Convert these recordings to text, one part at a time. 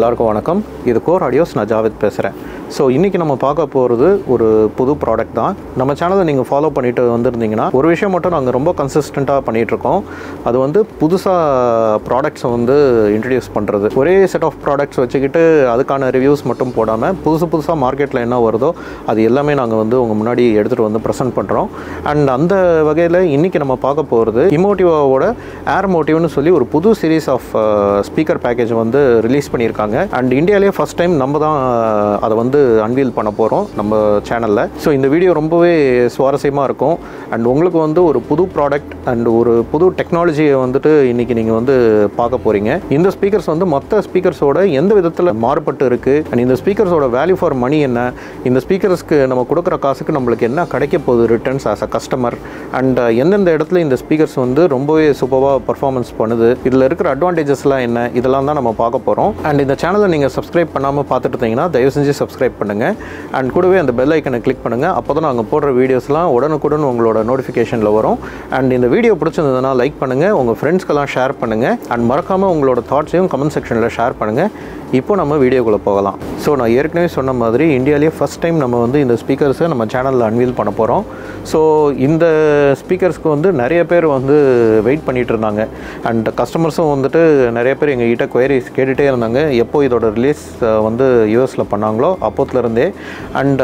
எல்லாருக்கும் வணக்கம். இது கோர் ஆடியோஸ். நான் ஜாவேத் பேசுகிறேன். ஸோ இன்றைக்கி நம்ம பார்க்க போகிறது ஒரு புது ப்ராடக்ட் தான். நம்ம சேனலை நீங்கள் ஃபாலோ பண்ணிட்டு வந்திருந்தீங்கன்னா ஒரு விஷயம் மட்டும் நாங்கள் ரொம்ப கன்சிஸ்டண்ட்டாக பண்ணிகிட்ருக்கோம். அது வந்து புதுசாக ப்ராடக்ட்ஸை வந்து இன்ட்ரடியூஸ் பண்ணுறது. ஒரே செட் ஆஃப் ப்ராடக்ட்ஸ் வச்சுக்கிட்டு அதுக்கான ரிவ்யூஸ் மட்டும் போடாமல் புதுசாக மார்க்கெட்டில் என்ன வருதோ அது எல்லாமே நாங்கள் வந்து உங்கள் முன்னாடி எடுத்துகிட்டு வந்து ப்ரெசென்ட் பண்ணுறோம். அண்ட் அந்த வகையில் இன்றைக்கி நம்ம பார்க்க போகிறது இமோட்டிவாவோட ஏர் மோட்டிவ்னு சொல்லி ஒரு புது சீரீஸ் ஆஃப் ஸ்பீக்கர் பேக்கேஜ் வந்து ரிலீஸ் பண்ணியிருக்காங்க. அண்ட் இந்தியாவிலே ஃபஸ்ட் டைம் நம்ம தான் அதை வந்து அன்வீல் பண்ண போகிறோம் நம்ம சேனலில். ஸோ இந்த வீடியோ ரொம்பவே சுவாரஸ்யமாக இருக்கும். அண்ட் உங்களுக்கு வந்து ஒரு புது ப்ராடக்ட் அண்ட் ஒரு புது டெக்னாலஜியை வந்துட்டு இன்றைக்கி நீங்கள் வந்து பார்க்க போகிறீங்க. இந்த ஸ்பீக்கர்ஸ் வந்து மற்ற ஸ்பீக்கர்ஸோட எந்த விதத்தில் மாறுபட்டு இருக்குது, அண்ட் இந்த ஸ்பீக்கர்ஸோட வேல்யூ ஃபார் மணி என்ன, இந்த ஸ்பீக்கர்ஸ்க்கு நம்ம கொடுக்குற காசுக்கு நம்மளுக்கு என்ன கிடைக்க போகுது returns as a customer, and எந்தெந்த இடத்துல இந்த ஸ்பீக்கர்ஸ் வந்து ரொம்பவே சூப்பராக பர்ஃபார்மன்ஸ் பண்ணுது, இதில் இருக்கிற அட்வான்டேஜஸ்லாம் என்ன, இதெல்லாம் தான் நம்ம பார்க்க போகிறோம். அண்ட் இந்த சேனலை நீங்கள் சப்ஸ்கிரைப் பண்ணாமல் பார்த்துட்டு இருந்தீங்கன்னா தயவு செஞ்சு சப்ஸ்கிரைப் பண்ணுங்கள். அண்ட் கூடவே அந்த பெல் ஐக்கனை கிளிக் பண்ணுங்கள். அப்போ தான் நாங்கள் போடுற வீடியோஸ்லாம் உடனுக்குடன் உங்களோட நோட்டிஃபிகேஷனில் வரும். அண்ட் இந்த வீடியோ பிடிச்சிருந்ததுன்னா லைக் பண்ணுங்கள், உங்கள் ஃப்ரெண்ட்ஸ்க்கெல்லாம் ஷேர் பண்ணுங்கள். அண்ட் மறக்காமல் உங்களோட தாட்ஸையும் கமெண்ட் செக்ஷனில் ஷேர் பண்ணுங்கள். இப்போ நம்ம வீடியோக்குள்ளே போகலாம். ஸோ நான் ஏற்கனவே சொன்ன மாதிரி இந்தியாவிலேயே ஃபஸ்ட் டைம் நம்ம வந்து இந்த ஸ்பீக்கர்ஸை நம்ம சேனலில் அன்வீல் பண்ண போகிறோம். ஸோ இந்த ஸ்பீக்கர்ஸ்க்கு வந்து நிறைய பேர் வந்து வெயிட் பண்ணிகிட்டு இருந்தாங்க. அண்ட் கஸ்டமர்ஸும் வந்துட்டு நிறைய பேர் எங்ககிட்ட குவரிஸ் கேட்டுகிட்டே இருந்தாங்க, எப்போ இதோட ரிலீஸ் வந்து யூஎஸில் பண்ணாங்களோ அப்போத்துலேருந்தே. அண்ட்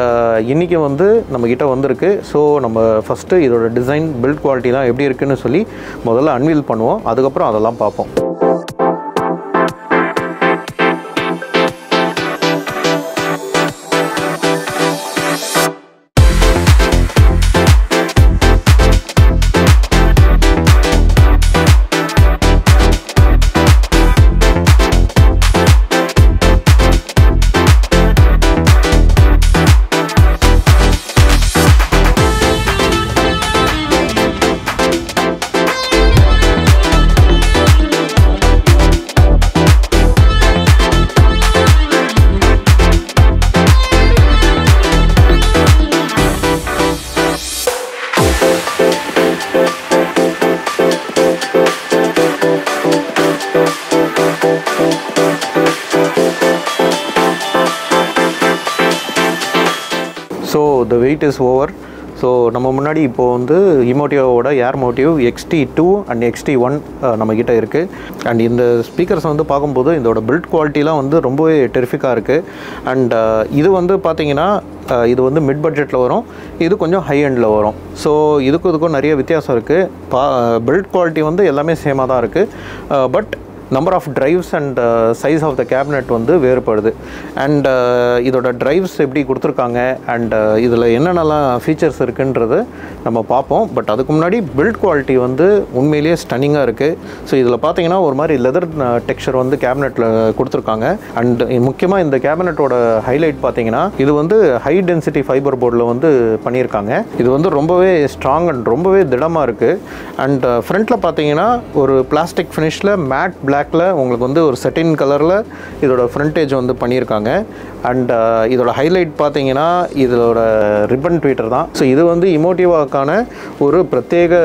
இன்றைக்கி வந்து நம்மக்கிட்ட வந்திருக்கு. ஸோ நம்ம ஃபஸ்ட்டு இதோட டிசைன், பில்ட் குவாலிட்டிலாம் எப்படி இருக்குதுன்னு சொல்லி முதல்ல அன்வீல் பண்ணுவோம். அதுக்கப்புறம் அதெல்லாம் பார்ப்போம். So the wait is over. So நம்ம முன்னாடி இப்போது வந்து இமோட்டிவோட ஏர் மோட்டிவ் XT2 அண்ட் XT1 நம்மக்கிட்ட இருக்குது. அண்ட் இந்த ஸ்பீக்கர்ஸ் வந்து பார்க்கும்போது இதோட பில்ட் குவாலிட்டிலாம் வந்து ரொம்பவே டெரிஃபிக்காக இருக்குது. அண்ட் இது வந்து பார்த்திங்கன்னா இது வந்து மிட் பட்ஜெட்டில் வரும், இது கொஞ்சம் ஹை எண்டில் வரும். ஸோ இதுக்கும் நிறைய வித்தியாசம் இருக்குது. பில்ட் குவாலிட்டி வந்து எல்லாமே சேமாக தான் இருக்குது. But number of drives and size of the cabinet வந்து வேறுபடுது. அண்ட் இதோட ட்ரைவ்ஸ் எப்படி கொடுத்துருக்காங்க அண்ட் இதில் என்னென்னலாம் ஃபீச்சர்ஸ் இருக்குன்றது நம்ம பார்ப்போம். பட் அதுக்கு முன்னாடி பில்ட் குவாலிட்டி வந்து உண்மையிலேயே ஸ்டன்னிங்காக இருக்குது. ஸோ இதில் பார்த்தீங்கன்னா ஒரு மாதிரி லெதர் டெக்ஸ்சர் வந்து கேபினெட்டில் கொடுத்துருக்காங்க. அண்ட் முக்கியமாக இந்த கேபினெட்டோட ஹைலைட் பார்த்தீங்கன்னா இது வந்து ஹை டென்சிட்டி ஃபைபர் போர்டில் வந்து பண்ணியிருக்காங்க. இது வந்து ரொம்பவே ஸ்ட்ராங் அண்ட் ரொம்பவே திடமாக இருக்குது. அண்ட் ஃப்ரண்ட்டில் பார்த்தீங்கன்னா ஒரு பிளாஸ்டிக் ஃபினிஷில் மேட் பிளாக்கில் உங்களுக்கு வந்து ஒரு செட்டின் கலரில் இதோட ஃப்ரண்டேஜ் வந்து பண்ணியிருக்காங்க. அண்ட் இதோட ஹைலைட் பார்த்தீங்கன்னா இதோட ரிப்பன் ட்வீட்டர் தான். ஸோ இது வந்து இமோட்டிவாக்கான ஒரு பிரத்யேக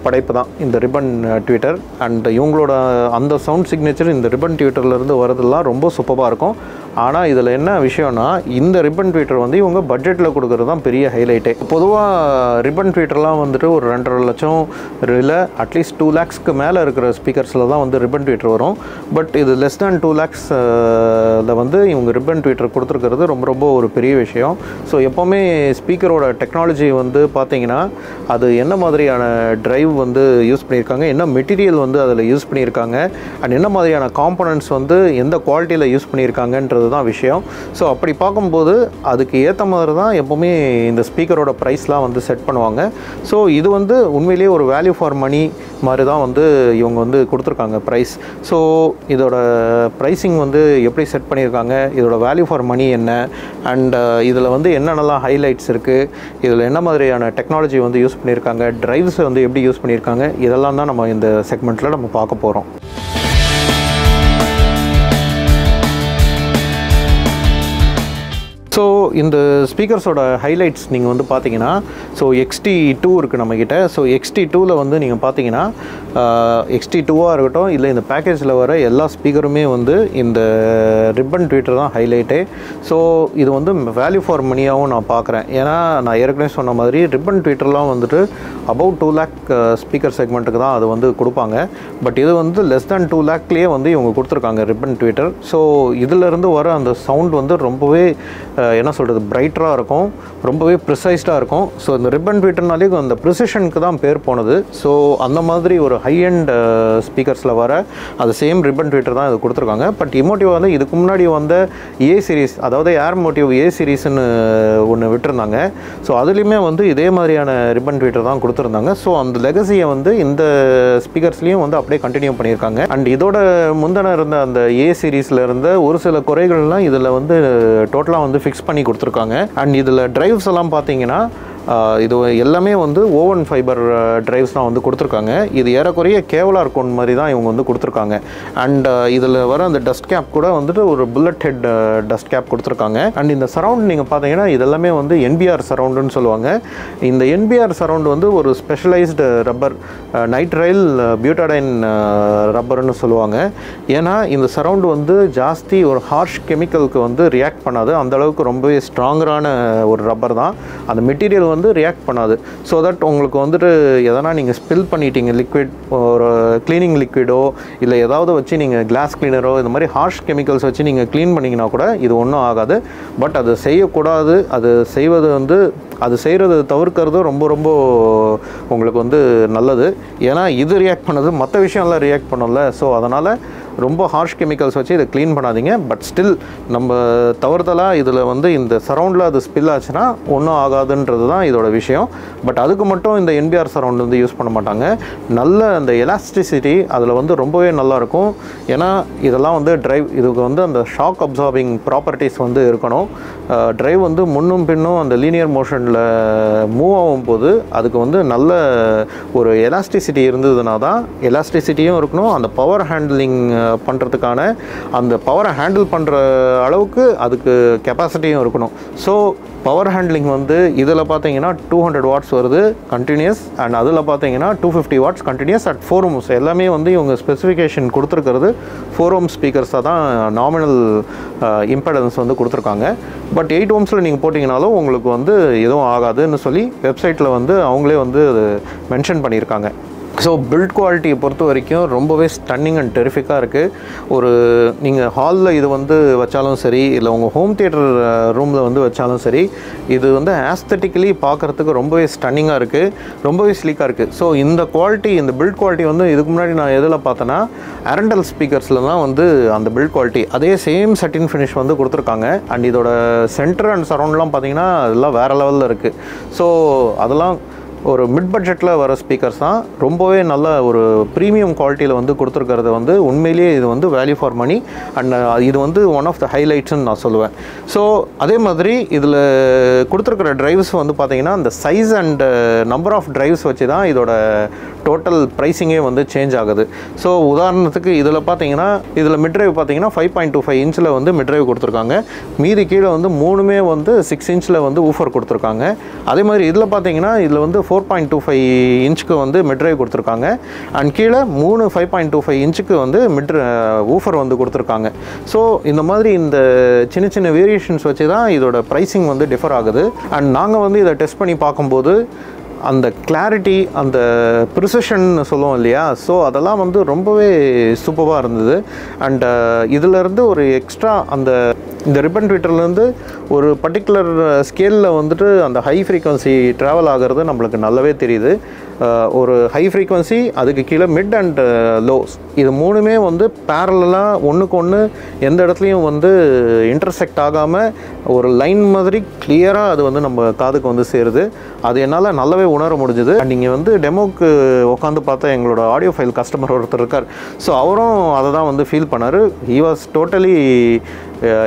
படைப்பு தான் இந்த ரிப்பன் ட்வீட்டர். அண்ட் இவங்களோட அந்த சவுண்ட் சிக்னேச்சர் இந்த ரிப்பன் ட்வீட்டர்லேருந்து வரதெல்லாம் ரொம்ப சூப்பராக இருக்கும். ஆனால் இதில் என்ன விஷயம்னா இந்த ரிப்பன் ட்வீட்டர் வந்து இவங்க பட்ஜெட்டில் கொடுக்குறது தான் பெரிய ஹைலைட்டே. பொதுவாக ரிப்பன் ட்வீட்டர்லாம் வந்துட்டு ஒரு 2.5 லட்சம் இல்லை அட்லீஸ்ட் 2 lakhsக்கு மேலே இருக்கிற ஸ்பீக்கர்ஸில் தான் வந்து ரிப்பன் ட்வீட்டர் வரும். பட் இது லெஸ் தேன் 2 lakhsல வந்து இவங்க ரிப்பன் ட்வீட்டர் கொடுத்துருக்கிறது ரொம்ப ஒரு பெரிய விஷயம். ஸோ எப்போவுமே ஸ்பீக்கரோட டெக்னாலஜி வந்து பார்த்திங்கன்னா அது என்ன மாதிரியான ட்ரைவ் வந்து யூஸ் பண்ணியிருக்காங்க, என்ன மெட்டீரியல் வந்து அதில் யூஸ் பண்ணியிருக்காங்க, அண்ட் என்ன மாதிரியான காம்போனன்ட்ஸ் வந்து எந்த குவாலிட்டியில் யூஸ் பண்ணியிருக்காங்கன்றது தான் விஷயம். ஸோ அப்படி பார்க்கும்போது அதுக்கு ஏற்ற மாதிரி தான் எப்போவுமே இந்த ஸ்பீக்கரோட ப்ரைஸ்லாம் வந்து செட் பண்ணுவாங்க. ஸோ இது வந்து உண்மையிலேயே ஒரு வேல்யூ ஃபார் மணி மாதிரி தான் வந்து இவங்க வந்து கொடுத்துருக்காங்க ப்ரைஸ். ஸோ இதோட ப்ரைஸிங் வந்து எப்படி செட் பண்ணியிருக்காங்க, இதோட வேல்யூ ஃபார் மணி என்ன, அண்ட் இதில் வந்து என்னென்னலாம் ஹைலைட்ஸ் இருக்குது, இதில் என்ன மாதிரியான டெக்னாலஜி வந்து யூஸ் பண்ணியிருக்காங்க, ட்ரைவ்ஸ் வந்து எப்படி யூஸ் பண்ணியிருக்காங்க, இதெல்லாம் தான் நம்ம இந்த செக்மெண்ட்டில் நம்ம பார்க்க போகிறோம். ஸோ இந்த ஸ்பீக்கர்ஸோட ஹைலைட்ஸ் நீங்கள் வந்து பார்த்தீங்கன்னா, ஸோ XT2 இருக்குது நம்மக்கிட்ட. ஸோ XT2ல் வந்து நீங்கள் பார்த்தீங்கன்னா XT2வாக இருக்கட்டும், இல்லை இந்த பேக்கேஜில் வர எல்லா ஸ்பீக்கருமே வந்து இந்த ரிப்பன் ட்வீட்டர் தான் ஹைலைட்டே. ஸோ இது வந்து வேல்யூ ஃபார் மணியாகவும் நான் பார்க்குறேன். ஏன்னா நான் ஏற்கனவே சொன்ன மாதிரி ரிப்பன் ட்வீட்டர்லாம் வந்துட்டு அபவுட் 2 lakh ஸ்பீக்கர் செக்மெண்ட்டுக்கு தான் அது வந்து கொடுப்பாங்க. பட் இது வந்து லெஸ் தேன் 2 lakhலேயே வந்து இவங்க கொடுத்துருக்காங்க ரிப்பன் ட்வீட்டர். ஸோ இதிலேருந்து வர அந்த சவுண்ட் வந்து ரொம்பவே என்ன சொல்கிறது, பிரைட்டராக இருக்கும், ரொம்பவே ப்ரிசைஸ்டாக இருக்கும். ஸோ இந்த ரிப்பன் ட்வீட்டர்னாலே அந்த ப்ரிசிஷனுக்கு தான் பேர் போனது. ஸோ அந்த மாதிரி ஒரு ஹை அண்ட் ஸ்பீக்கர்ஸில் வர அது சேம் ரிப்பன் ட்வீட்டர் தான் இது கொடுத்துருக்காங்க. பட் இமோட்டிவ் வந்து இதுக்கு முன்னாடி வந்த ஏ சீரீஸ், அதாவது ஏர் மோட்டிவ் ஏ சீரீஸ்ன்னு ஒன்று விட்டுருந்தாங்க. ஸோ அதுலேயுமே வந்து இதே மாதிரியான ரிப்பன் ட்வீட்டர் தான் கொடுத்துருந்தாங்க. ஸோ அந்த லெகசியை வந்து இந்த ஸ்பீக்கர்ஸ்லேயும் வந்து அப்படியே கண்டினியூ பண்ணியிருக்காங்க. அண்ட் இதோட முந்தின இருந்த அந்த ஏ சீரீஸில் இருந்த ஒரு சில குறைகள்லாம் இதில் வந்து டோட்டலாக வந்து ஃபிக்ஸ் பண்ணி கொடுத்துருக்காங்க. அண்ட் இதில் டிரைவ்ஸ் எல்லாம் பார்த்தீங்கன்னா இது எல்லாமே வந்து ஓவன் ஃபைபர் டிரைவ்ஸ் தான் வந்து கொடுத்துருக்காங்க. இது ஏறக்குறைய கேவலார் கோன் மாதிரி தான் இவங்க வந்து கொடுத்துருக்காங்க. அண்ட் இதில் வர அந்த டஸ்ட் கேப் கூட வந்துட்டு ஒரு புல்லட் ஹெட் டஸ்ட் கேப் கொடுத்துருக்காங்க. அண்ட் இந்த சரவுண்ட் நீங்கள் பார்த்தீங்கன்னா இதெல்லாமே வந்து NBR சரவுண்டுன்னு சொல்லுவாங்க. இந்த NBR சரவுண்ட் வந்து ஒரு ஸ்பெஷலைஸ்டு ரப்பர், நைட்ரைல் பியூட்டாடைன் ரப்பர்னு சொல்லுவாங்க. ஏன்னா இந்த சரவுண்டு வந்து ஜாஸ்தி ஒரு ஹார்ஷ் கெமிக்கலுக்கு வந்து ரியாக்ட் பண்ணாது. அந்தளவுக்கு ரொம்பவே ஸ்ட்ராங்கரான ஒரு ரப்பர் தான். அந்த மெட்டீரியல் வந்து ரியாக்ட் பண்ணாது. ஸோ தட் உங்களுக்கு வந்துட்டு எதனா நீங்கள் ஸ்பில் பண்ணிட்டீங்க லிக்விட், ஒரு க்ளீனிங் லிக்விடோ இல்லை ஏதாவது வச்சு நீங்கள் கிளாஸ் கிளீனரோ இந்த மாதிரி ஹார்ஷ் கெமிக்கல்ஸ் வச்சு நீங்கள் க்ளீன் பண்ணிங்கன்னா கூட இது ஒன்றும் ஆகாது. பட் அது செய்யக்கூடாது. அது செய்வது வந்து அது செய்கிறது தவிர்க்கிறது ரொம்ப ரொம்ப உங்களுக்கு வந்து நல்லது. ஏன்னா இது ரியாக்ட் பண்ணது மற்ற விஷயம்லாம் ரியாக்ட் பண்ணல. ஸோ அதனால் ரொம்ப ஹார்ஷ் கெமிக்கல்ஸ் வச்சு இதை க்ளீன் பண்ணாதீங்க. பட் ஸ்டில் நம்ம தவறுதலாக இதில் வந்து இந்த சரவுண்டில் அது ஸ்பில் ஆச்சுன்னா ஒன்றும் ஆகாதுன்றது தான் இதோட விஷயம். பட் அதுக்கு மட்டும் இந்த NBR சரவுண்ட் வந்து யூஸ் பண்ண மாட்டாங்க. நல்ல அந்த எலாஸ்டிசிட்டி அதில் வந்து ரொம்பவே நல்லாயிருக்கும். ஏன்னா இதெல்லாம் வந்து டிரைவ், இதுக்கு வந்து அந்த ஷாக் அப்சார்பிங் ப்ராப்பர்ட்டிஸ் வந்து இருக்கணும். டிரைவ் வந்து முன்னும் பின்னும் அந்த லீனியர் மோஷனில் மூவ் ஆகும்போது அதுக்கு வந்து நல்ல ஒரு எலாஸ்டிசிட்டி இருந்ததுனா தான், எலாஸ்டிசிட்டியும் இருக்கணும், அந்த பவர் ஹேண்ட்லிங் பண்ணுறதுக்கான அந்த பவரை ஹேண்டில் பண்ணுற அளவுக்கு அதுக்கு கெப்பாசிட்டியும் இருக்கணும். ஸோ பவர் ஹேண்ட்லிங் வந்து இதில் பார்த்தீங்கன்னா 200 watts வருது கண்டினியூஸ். அண்ட் அதில் பார்த்தீங்கன்னா 250 watts கண்டினியூஸ் அட் 4 ohms. எல்லாமே வந்து இவங்க ஸ்பெசிஃபிகேஷன் கொடுத்துருக்கிறது 4 ohms ஸ்பீக்கர்ஸாக தான் நாமினல் இம்பெடன்ஸ் வந்து கொடுத்துருக்காங்க. பட் 8 ohmஸில் நீங்கள் போட்டிங்கனாலும் உங்களுக்கு வந்து எதுவும் ஆகாதுன்னு சொல்லி வெப்சைட்டில் வந்து அவங்களே வந்து மென்ஷன் பண்ணியிருக்காங்க. ஸோ பில்ட் குவாலிட்டியை பொறுத்த வரைக்கும் ரொம்பவே ஸ்டன்னிங் அண்ட் டெரிஃபிக்காக இருக்குது. ஒரு நீங்கள் ஹாலில் இது வந்து வச்சாலும் சரி, இல்லை உங்கள் ஹோம் தியேட்டர் ரூமில் வந்து வச்சாலும் சரி, இது வந்து ஆஸ்தட்டிக்கலி பார்க்குறதுக்கு ரொம்பவே ஸ்டன்னிங்காக இருக்குது, ரொம்பவே ஸ்லீக்காக இருக்குது. ஸோ இந்த குவாலிட்டி, இந்த பில்ட் குவாலிட்டி வந்து இதுக்கு முன்னாடி நான் எதில் பார்த்தேன்னா அரண்டல் ஸ்பீக்கர்ஸ்லாம் வந்து அந்த பில்ட் குவாலிட்டி அதே சேம் சட்டின் ஃபினிஷ் வந்து கொடுத்துருக்காங்க. அண்ட் இதோட சென்டர் அண்ட் சரௌண்ட்லாம் பார்த்தீங்கன்னா அதெல்லாம் வேறு லெவலில் இருக்குது. ஸோ அதெல்லாம் ஒரு மிட் பட்ஜெட்டில் வர ஸ்பீக்கர்ஸ் தான். ரொம்பவே நல்ல ஒரு ப்ரீமியம் குவாலிட்டியில் வந்து கொடுத்துருக்கிறது வந்து உண்மையிலேயே இது வந்து வேல்யூ ஃபார் மணி. அண்ட் இது வந்து ஒன் ஆஃப் த ஹைலைட்ஸ்ன்னு நான் சொல்லுவேன். ஸோ அதே மாதிரி இதில் கொடுத்துருக்கிற ட்ரைவ்ஸ் வந்து பார்த்திங்கன்னா அந்த size and number of drives வச்சு தான் இதோட டோட்டல் ப்ரைஸிங்கே வந்து சேஞ்ச் ஆகுது. ஸோ உதாரணத்துக்கு இதில் பார்த்தீங்கன்னா இதில் மிட் ட்ரைவ் பார்த்தீங்கன்னா 5.25 inch வந்து மிட் ட்ரைவ் கொடுத்துருக்காங்க. மீதி கீழே வந்து 3 வந்து 6 inch வந்து ஊஃபர் கொடுத்துருக்காங்க. அதே மாதிரி இதில் பார்த்தீங்கன்னா இதில் வந்து 4.25 inch வந்து மிட் ட்ரைவ் கொடுத்துருக்காங்க. அண்ட் கீழே 5.25 inch வந்து மிட் ஊஃபர் வந்து கொடுத்துருக்காங்க. ஸோ இந்த மாதிரி இந்த சின்ன சின்ன வேரியேஷன்ஸ் வச்சு தான் இதோட ப்ரைஸிங் வந்து டிஃபர் ஆகுது. அண்ட் நாங்கள் வந்து இதை டெஸ்ட் பண்ணி பார்க்கும்போது அந்த கிளாரிட்டி, அந்த ப்ரிசிஷன் சொல்லுவோம் இல்லையா, ஸோ அதெல்லாம் வந்து ரொம்பவே சூப்பராக இருந்தது. அண்ட் இதிலேருந்து ஒரு எக்ஸ்ட்ரா இந்த ரிப்பன் ட்வீட்டர்லேருந்து ஒரு பர்டிகுலர் ஸ்கேலில் வந்துட்டு அந்த ஹை ஃப்ரீக்வன்சி ட்ராவல் ஆகிறது நம்மளுக்கு நல்லாவே தெரியுது. ஒரு ஹை ஃப்ரீக்வன்சி, அதுக்கு கீழே மிட் அண்ட் லோஸ், இது 3மே வந்து பேரலாக ஒன்றுக்கு ஒன்று எந்த இடத்துலையும் வந்து இன்டர்செக்ட் ஆகாமல் ஒரு லைன் மாதிரி கிளியராக அது வந்து நம்ம காதுக்கு வந்து சேருது. அது என்னால் நல்லாவே உணர முடிஞ்சுது. அண்ட் நீங்கள் வந்து டெமோக்கு உட்காந்து பார்த்தா எங்களோட ஆடியோ ஃபைல் கஸ்டமர் ஒருத்தர் இருக்கார். ஸோ அவரும் அதை தான் வந்து ஃபீல் பண்ணார். ஹி வாஸ் டோட்டலி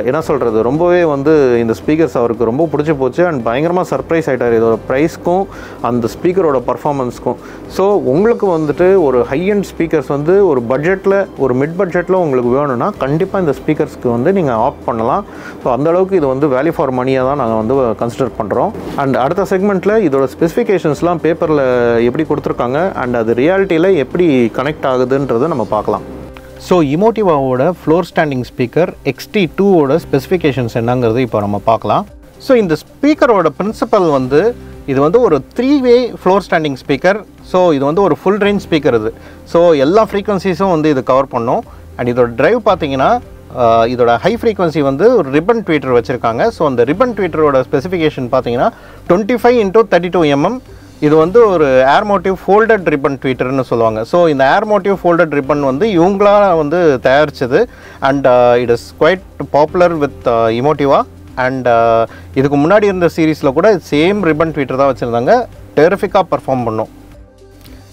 என்ன சொல்கிறது, ரொம்பவே வந்து இந்த ஸ்பீக்கர்ஸ் அவருக்கு ரொம்ப பிடிச்சி போச்சு. அண்ட் பயங்கரமாக சர்ப்ரைஸ் ஆகிட்டார் இதோட ப்ரைஸ்க்கும் அந்த ஸ்பீக்கரோட பர்ஃபார்மன்ஸ்க்கும். ஸோ உங்களுக்கு வந்துட்டு ஒரு ஹை அண்ட் ஸ்பீக்கர்ஸ் வந்து ஒரு பட்ஜெட்டில், ஒரு மிட் பட்ஜெட்டில் உங்களுக்கு வேணும்னா கண்டிப்பாக இந்த ஸ்பீக்கர்ஸ்க்கு வந்து நீங்கள் ஆப்ட் பண்ணலாம். ஸோ அந்தளவுக்கு இது வந்து வேல்யூ ஃபார் மணியாக தான் நாங்கள் வந்து கன்சிடர் பண்ணுறோம். அண்ட் அடுத்த செக்மெண்ட்டில் இதோட ஸ்பெசிஃபிகேஷன்ஸ்லாம் பேப்பரில் எப்படி கொடுத்துருக்காங்க அண்ட் அது ரியாலிட்டியில் எப்படி கனெக்ட் ஆகுதுன்றதை நம்ம பார்க்கலாம். ஸோ இமோட்டிவாவோட ஃப்ளோர் ஸ்டாண்டிங் ஸ்பீக்கர் XT2ஓட ஸ்பெசிஃபிகேஷன்ஸ் என்னங்கிறது இப்போ நம்ம பார்க்கலாம். ஸோ இந்த ஸ்பீக்கரோட பிரின்சிபல் வந்து இது வந்து ஒரு 3-வே ஃப்ளோர் ஸ்டாண்டிங் ஸ்பீக்கர். ஸோ இது வந்து ஒரு ஃபுல் ரேஞ்ச் ஸ்பீக்கர் இது. ஸோ எல்லா ஃப்ரீக்வன்சிஸும் வந்து இது கவர் பண்ணும். அண்ட் இதோட ட்ரைவ் பார்த்தீங்கன்னா இதோட ஹை ஃப்ரீக்வன்சி வந்து ஒரு ரிப்பன் ட்வீட்டர் வச்சுருக்காங்க. ஸோ அந்த ரிப்பன் ட்வீட்டரோட ஸ்பெசிஃபிகேஷன் பார்த்தீங்கன்னா 25x32 mm. இது வந்து ஒரு ஏர் மோட்டிவ் ஃபோல்டட் ரிப்பன் ட்வீட்டர்னு சொல்லுவாங்க. ஸோ இந்த ஏர் மோட்டிவ் ஃபோல்டட் ரிப்பன் வந்து இவங்களா வந்து தயாரிச்சது. And it is quite popular with Emotiva. And இதுக்கு முன்னாடி இருந்த சீரீஸில் கூட சேம் ரிப்பன் ட்வீட்டர் தான் வச்சுருந்தாங்க. டெரிஃபிக்காக பர்ஃபார்ம் பண்ணோம்.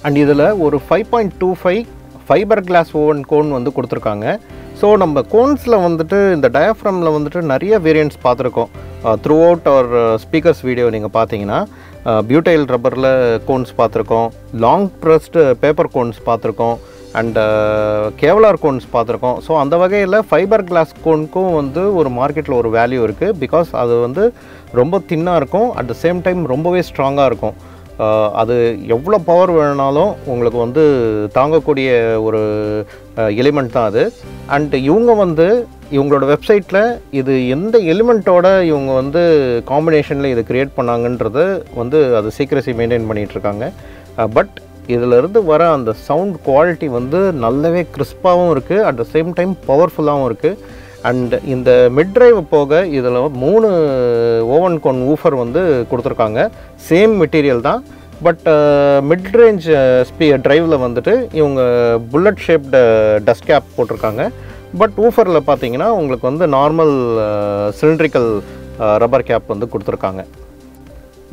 அண்ட் இதில் ஒரு 5.25 ஃபைபர் கிளாஸ் ஓவன் கோன் வந்து கொடுத்துருக்காங்க. ஸோ நம்ம கோன்ஸில் வந்துட்டு இந்த டயஃப்ரமில் வந்துட்டு நிறைய வேரியண்ட்ஸ் பார்த்துருக்கோம். த்ரூ அவுட் அவர் ஸ்பீக்கர்ஸ் வீடியோ நீங்கள் பார்த்தீங்கன்னா பியூட்டைல் ரப்பரில் கோன்ஸ் பார்த்துருக்கோம், லாங் ப்ரெஸ்டு பேப்பர் கோன்ஸ் பார்த்துருக்கோம், அண்ட் கேவலார் கோன்ஸ் பார்த்துருக்கோம். ஸோ அந்த வகையில் ஃபைபர் கிளாஸ் கோனுக்கும் வந்து ஒரு மார்க்கெட்டில் ஒரு வேல்யூ இருக்குது. பிகாஸ் அது வந்து ரொம்ப தின்னாக இருக்கும், அட் த சேம் டைம் ரொம்பவே ஸ்ட்ராங்காக இருக்கும். அது எவ்வளோ பவர் வேணுனாலும் உங்களுக்கு வந்து தாங்கக்கூடிய ஒரு எலிமெண்ட் தான் அது. அண்ட் இவங்க வந்து இவங்களோட வெப்சைட்டில் இது எந்த எலிமெண்ட்டோட இவங்க வந்து காம்பினேஷனில் இது க்ரியேட் பண்ணாங்கன்றது வந்து அது சீக்ரெசி மெயின்டைன் பண்ணிகிட்ருக்காங்க. பட் இதிலிருந்து வர அந்த சவுண்ட் குவாலிட்டி வந்து நல்லாவே கிறிஸ்பாகவும் இருக்குது, அட் த சேம் டைம் பவர்ஃபுல்லாகவும் இருக்குது. அண்ட் இந்த மிட் ட்ரைவ் போக இதில் 3 ஓவன் கோன் ஊஃபர் வந்து கொடுத்துருக்காங்க. சேம் மெட்டீரியல் தான். பட் மிட் ரேஞ்ச் ட்ரைவில் வந்துட்டு இவங்க புல்லட் ஷேப்டு டஸ்ட் கேப் போட்டிருக்காங்க. பட் ஊஃபரில் பார்த்தீங்கன்னா உங்களுக்கு வந்து நார்மல் சிலிண்ட்ரிக்கல் ரப்பர் கேப் வந்து கொடுத்துருக்காங்க.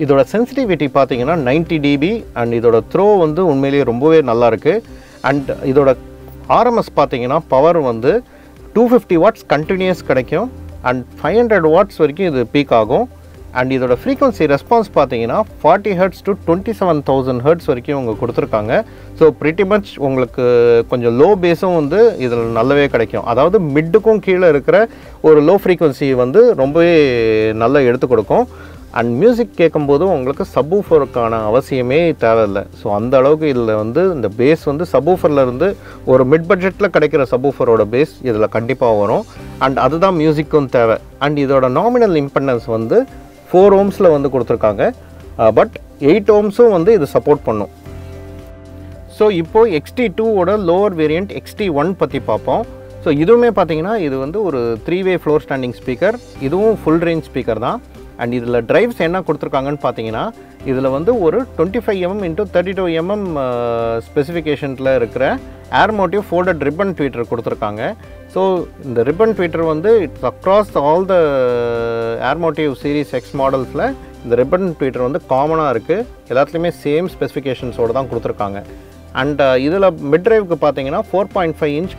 இதோட சென்சிட்டிவிட்டி பார்த்தீங்கன்னா 90 dB. அண்ட் இதோட த்ரோ வந்து உண்மையிலேயே ரொம்பவே நல்லாயிருக்கு. அண்ட் இதோட RMS பார்த்தீங்கன்னா பவர் வந்து 250 watts கண்டினியூஸ் கிடைக்கும். அண்ட் 500 watts வரைக்கும் இது பீக் ஆகும். அண்ட் இதோட ஃப்ரீக்வன்சி ரெஸ்பான்ஸ் பார்த்தீங்கன்னா 40 Hz to 27,000 Hz வரைக்கும் அவங்க கொடுத்துருக்காங்க. ஸோ ப்ரிட்டி மச் உங்களுக்கு கொஞ்சம் லோ பேஸும் வந்து இதில் நல்லாவே கிடைக்கும். அதாவது மிட்டுக்கும் கீழே இருக்கிற ஒரு லோ ஃப்ரீக்வன்சி வந்து ரொம்பவே நல்லா எடுத்து கொடுக்கும். அண்ட் மியூசிக் கேட்கும்போதும் உங்களுக்கு சப்வூஃபருக்கான அவசியமே தேவையில்லை. ஸோ அந்த அளவுக்கு இதில் வந்து இந்த பேஸ் வந்து சப்வூஃபர்லேருந்து ஒரு மிட் பட்ஜெட்டில் கிடைக்கிற சப்வூஃபரோட பேஸ் இதில் கண்டிப்பாக வரும். அண்ட் அதுதான் மியூசிக்கும் தேவை. அண்ட் இதோட நாமினல் இம்பெண்டன்ஸ் வந்து 4 ohmஸில் வந்து கொடுத்துருக்காங்க. பட் 8 ohmஸும் வந்து இது சப்போர்ட் பண்ணும். ஸோ இப்போது XT2ஓட லோவர் வேரியண்ட் XT1 பற்றி பார்ப்போம். ஸோ இதுவுமே பார்த்தீங்கன்னா இது வந்து ஒரு 3-வே ஃப்ளோர் ஸ்டாண்டிங் ஸ்பீக்கர். இதுவும் ஃபுல் ரேஞ்ச் ஸ்பீக்கர் தான். அண்ட் இதில் ட்ரைவ்ஸ் என்ன கொடுத்துருக்காங்கன்னு பார்த்தீங்கன்னா இதில் வந்து ஒரு 25 mm x 32 mm ஸ்பெசிஃபிகேஷனில் இருக்கிற Airmotiv folded ribbon tweeter கொடுத்துருக்காங்க. ஸோ இந்த ரிப்பன் ட்வீட்டர் வந்து it's across all the Airmotiv series X மாடல்ஸில் இந்த ரிப்பன் ட்வீட்டர் வந்து காமனாக இருக்குது. எல்லாத்துலேயுமே சேம் ஸ்பெசிஃபிகேஷன்ஸோடு தான் கொடுத்துருக்காங்க. அண்ட் இதில் மிட் ட்ரைவுக்கு பார்த்தீங்கன்னா 4.5 inch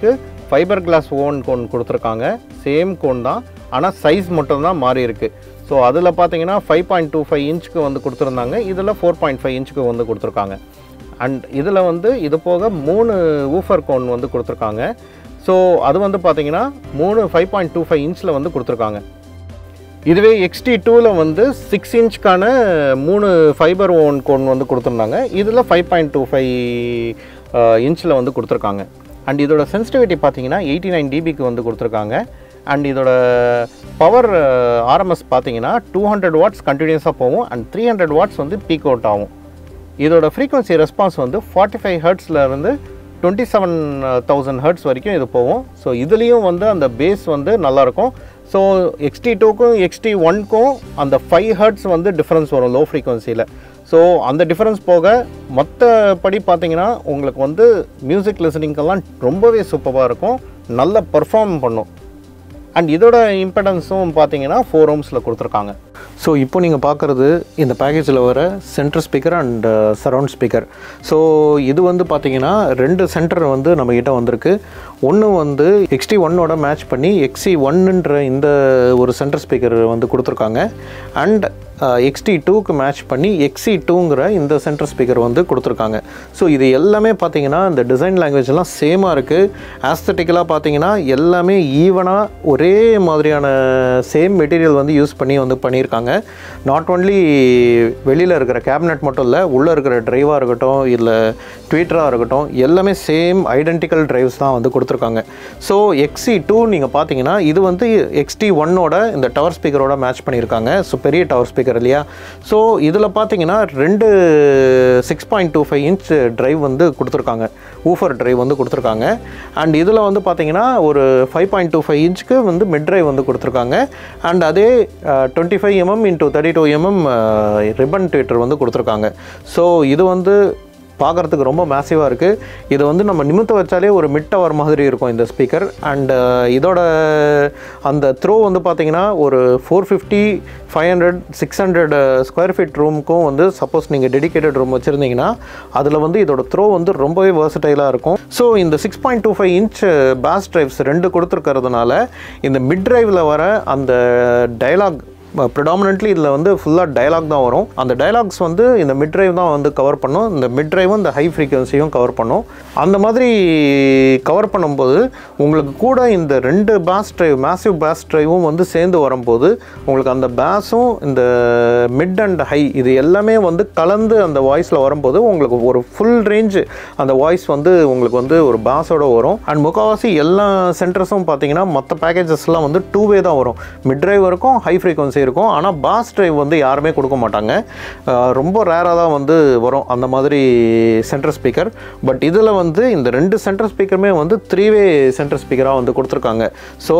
fibre glass woven cone கொடுத்துருக்காங்க. சேம் கோன் தான், ஆனால் சைஸ் மட்டும்தான் மாறி இருக்குது. ஸோ அதில் பார்த்தீங்கன்னா 5.25 inch வந்து கொடுத்துருந்தாங்க, இதில் 4.5 inch வந்து கொடுத்துருக்காங்க. அண்ட் இதில் வந்து இது போக 3 ஊஃபர் கோன் வந்து கொடுத்துருக்காங்க. ஸோ அது வந்து பார்த்தீங்கன்னா 5.25 inch வந்து கொடுத்துருக்காங்க. இதுவே XT2ல வந்து 6 inch 3 ஃபைபர் ஓவன் கோன் வந்து கொடுத்துருந்தாங்க, இதில் 5.25 inch வந்து கொடுத்துருக்காங்க. அண்ட் இதோட சென்சிட்டிவிட்டி பார்த்தீங்கன்னா 89 dBக்கு வந்து கொடுத்துருக்காங்க. அண்ட் இதோட பவர் RMS பார்த்தீங்கன்னா 200 watts கண்டினியூஸாக போகும். அண்ட் 300 watts வந்து பீக் அவுட் ஆகும். இதோட ஃப்ரீக்வன்சி ரெஸ்பான்ஸ் வந்து 45 Hzலேருந்து 27,000 Hz வரைக்கும் இது போகும். ஸோ இதுலேயும் வந்து அந்த பேஸ் வந்து நல்லாயிருக்கும். ஸோ XT2க்கும் XT1க்கும் அந்த 5 Hz வந்து டிஃப்ரென்ஸ் வரும் லோ ஃப்ரீக்வன்சியில். ஸோ அந்த டிஃப்ரென்ஸ் போக மற்றபடி பார்த்தீங்கன்னா உங்களுக்கு வந்து மியூசிக் லிசனிங்கெல்லாம் ரொம்பவே சூப்பராக இருக்கும், நல்லா பர்ஃபார்ம் பண்ணும். அண்ட் இதோட இம்பெடன்ஸும் பார்த்தீங்கன்னா 4 ohmஸில் கொடுத்துருக்காங்க. ஸோ இப்போ நீங்கள் பார்க்குறது இந்த பேக்கேஜில் வர centre speaker and surround speaker. So இது வந்து பார்த்தீங்கன்னா 2 சென்டர் வந்து நம்மக்கிட்ட வந்திருக்கு. ஒன்று வந்து XT1ஓட மேட்ச் பண்ணி XC1ன்ற இந்த ஒரு சென்டர் ஸ்பீக்கர் வந்து கொடுத்துருக்காங்க. அண்ட் XT2க்கு மேட்ச் பண்ணி XC2ங்கிற இந்த சென்டர் ஸ்பீக்கர் வந்து கொடுத்துருக்காங்க. ஸோ இது எல்லாமே பார்த்தீங்கன்னா இந்த டிசைன் லாங்குவேஜ்லாம் சேமாக இருக்குது. ஆஸ்தட்டிக்கலாக பார்த்தீங்கன்னா எல்லாமே ஈவனாக ஒரே மாதிரியான சேம் மெட்டீரியல் வந்து யூஸ் பண்ணி வந்து பண்ணியிருக்காங்க. நாட் ஒன்லி வெளியில் இருக்கிற கேபினட் மட்டும் இல்லை, உள்ளே இருக்கிற ட்ரைவாக இருக்கட்டும் இல்லை ட்வீட்டராக இருக்கட்டும் எல்லாமே சேம் ஐடென்டிக்கல் ட்ரைவ்ஸ் தான் வந்து கொடுத்துருக்காங்க. ஸோ XC2 நீங்கள் பார்த்தீங்கன்னா இது வந்து XT1ஓட இந்த டவர் ஸ்பீக்கரோட மேட்ச் பண்ணியிருக்காங்க. ஸோ பெரிய டவர் ஸ்பீக்கர் இல்லையா. ஸோ இதில் பார்த்தீங்கன்னா 2 6.25 இன்ச் ட்ரைவ் வந்து கொடுத்துருக்காங்க, ஊஃபர் ட்ரைவ் வந்து கொடுத்துருக்காங்க. அண்ட் இதில் வந்து பார்த்தீங்கன்னா ஒரு 5.25 இன்ச்சுக்கு வந்து மிட் ட்ரைவ் வந்து கொடுத்துருக்காங்க. அண்ட் அதே 25 mm x 32 mm ribbon tweeter வந்து கொடுத்துருக்காங்க. ஸோ இது வந்து பார்க்குறதுக்கு ரொம்ப மேசிவாக இருக்குது. இது வந்து நம்ம நிமித்த வச்சாலே ஒரு மிட் டவர் மாதிரி இருக்கும் இந்த ஸ்பீக்கர். அண்ட் இதோட அந்த த்ரோ வந்து பார்த்திங்கன்னா ஒரு 450, 500, 600 ஸ்கொயர் ஃபீட் ரூமுக்கும் வந்து சப்போஸ் நீங்கள் டெடிகேட்டட் ரூம் வச்சுருந்தீங்கன்னா அதில் வந்து இதோட த்ரோ வந்து ரொம்பவே வெர்சடைலாக இருக்கும். ஸோ இந்த 6.25 இன்ச் பாஸ் ட்ரைவ்ஸ் 2 கொடுத்துருக்கிறதுனால இந்த மிட் ட்ரைவில் வர அந்த டயலாக் ப்ரிடாமினென்ட்லி இதில் வந்து ஃபுல்லாக டயலாக் தான் வரும். அந்த டயலாக்ஸ் வந்து இந்த மிட் ட்ரைவ் தான் வந்து கவர் பண்ணும். இந்த மிட் ட்ரைவும் இந்த ஹை ஃப்ரீக்வன்சியும் கவர் பண்ணும். அந்த மாதிரி கவர் பண்ணும்போது உங்களுக்கு கூட இந்த 2 பாஸ் ட்ரைவ், மேசிவ் பாஸ் ட்ரைவும் வந்து சேர்ந்து வரும்போது உங்களுக்கு அந்த பாஸும் இந்த மிட் அண்ட் ஹை இது எல்லாமே வந்து கலந்து அந்த வாய்ஸில் வரும்போது உங்களுக்கு ஒரு ஃபுல் ரேஞ்சு அந்த வாய்ஸ் வந்து உங்களுக்கு வந்து ஒரு பாஸோட வரும். அண்ட் முக்கால்வாசி எல்லா சென்டர்ஸும் பார்த்தீங்கன்னா மற்ற பேக்கேஜஸ்லாம் வந்து 2-வே தான் வரும். மிட் ட்ரைவ் இருக்கும், ஹை ஃப்ரீக்வன்சி இருக்கும். ஆனால் பாஸ் ட்ரைவ் வந்து யாருமே கொடுக்க மாட்டாங்க, ரொம்ப ரேராக தான் வந்து வரும் அந்த மாதிரி சென்டர் ஸ்பீக்கர். பட் இதில் வந்து இந்த 2 சென்டர் ஸ்பீக்கருமே வந்து 3-வே சென்டர் ஸ்பீக்கராக வந்து கொடுத்துருக்காங்க. ஸோ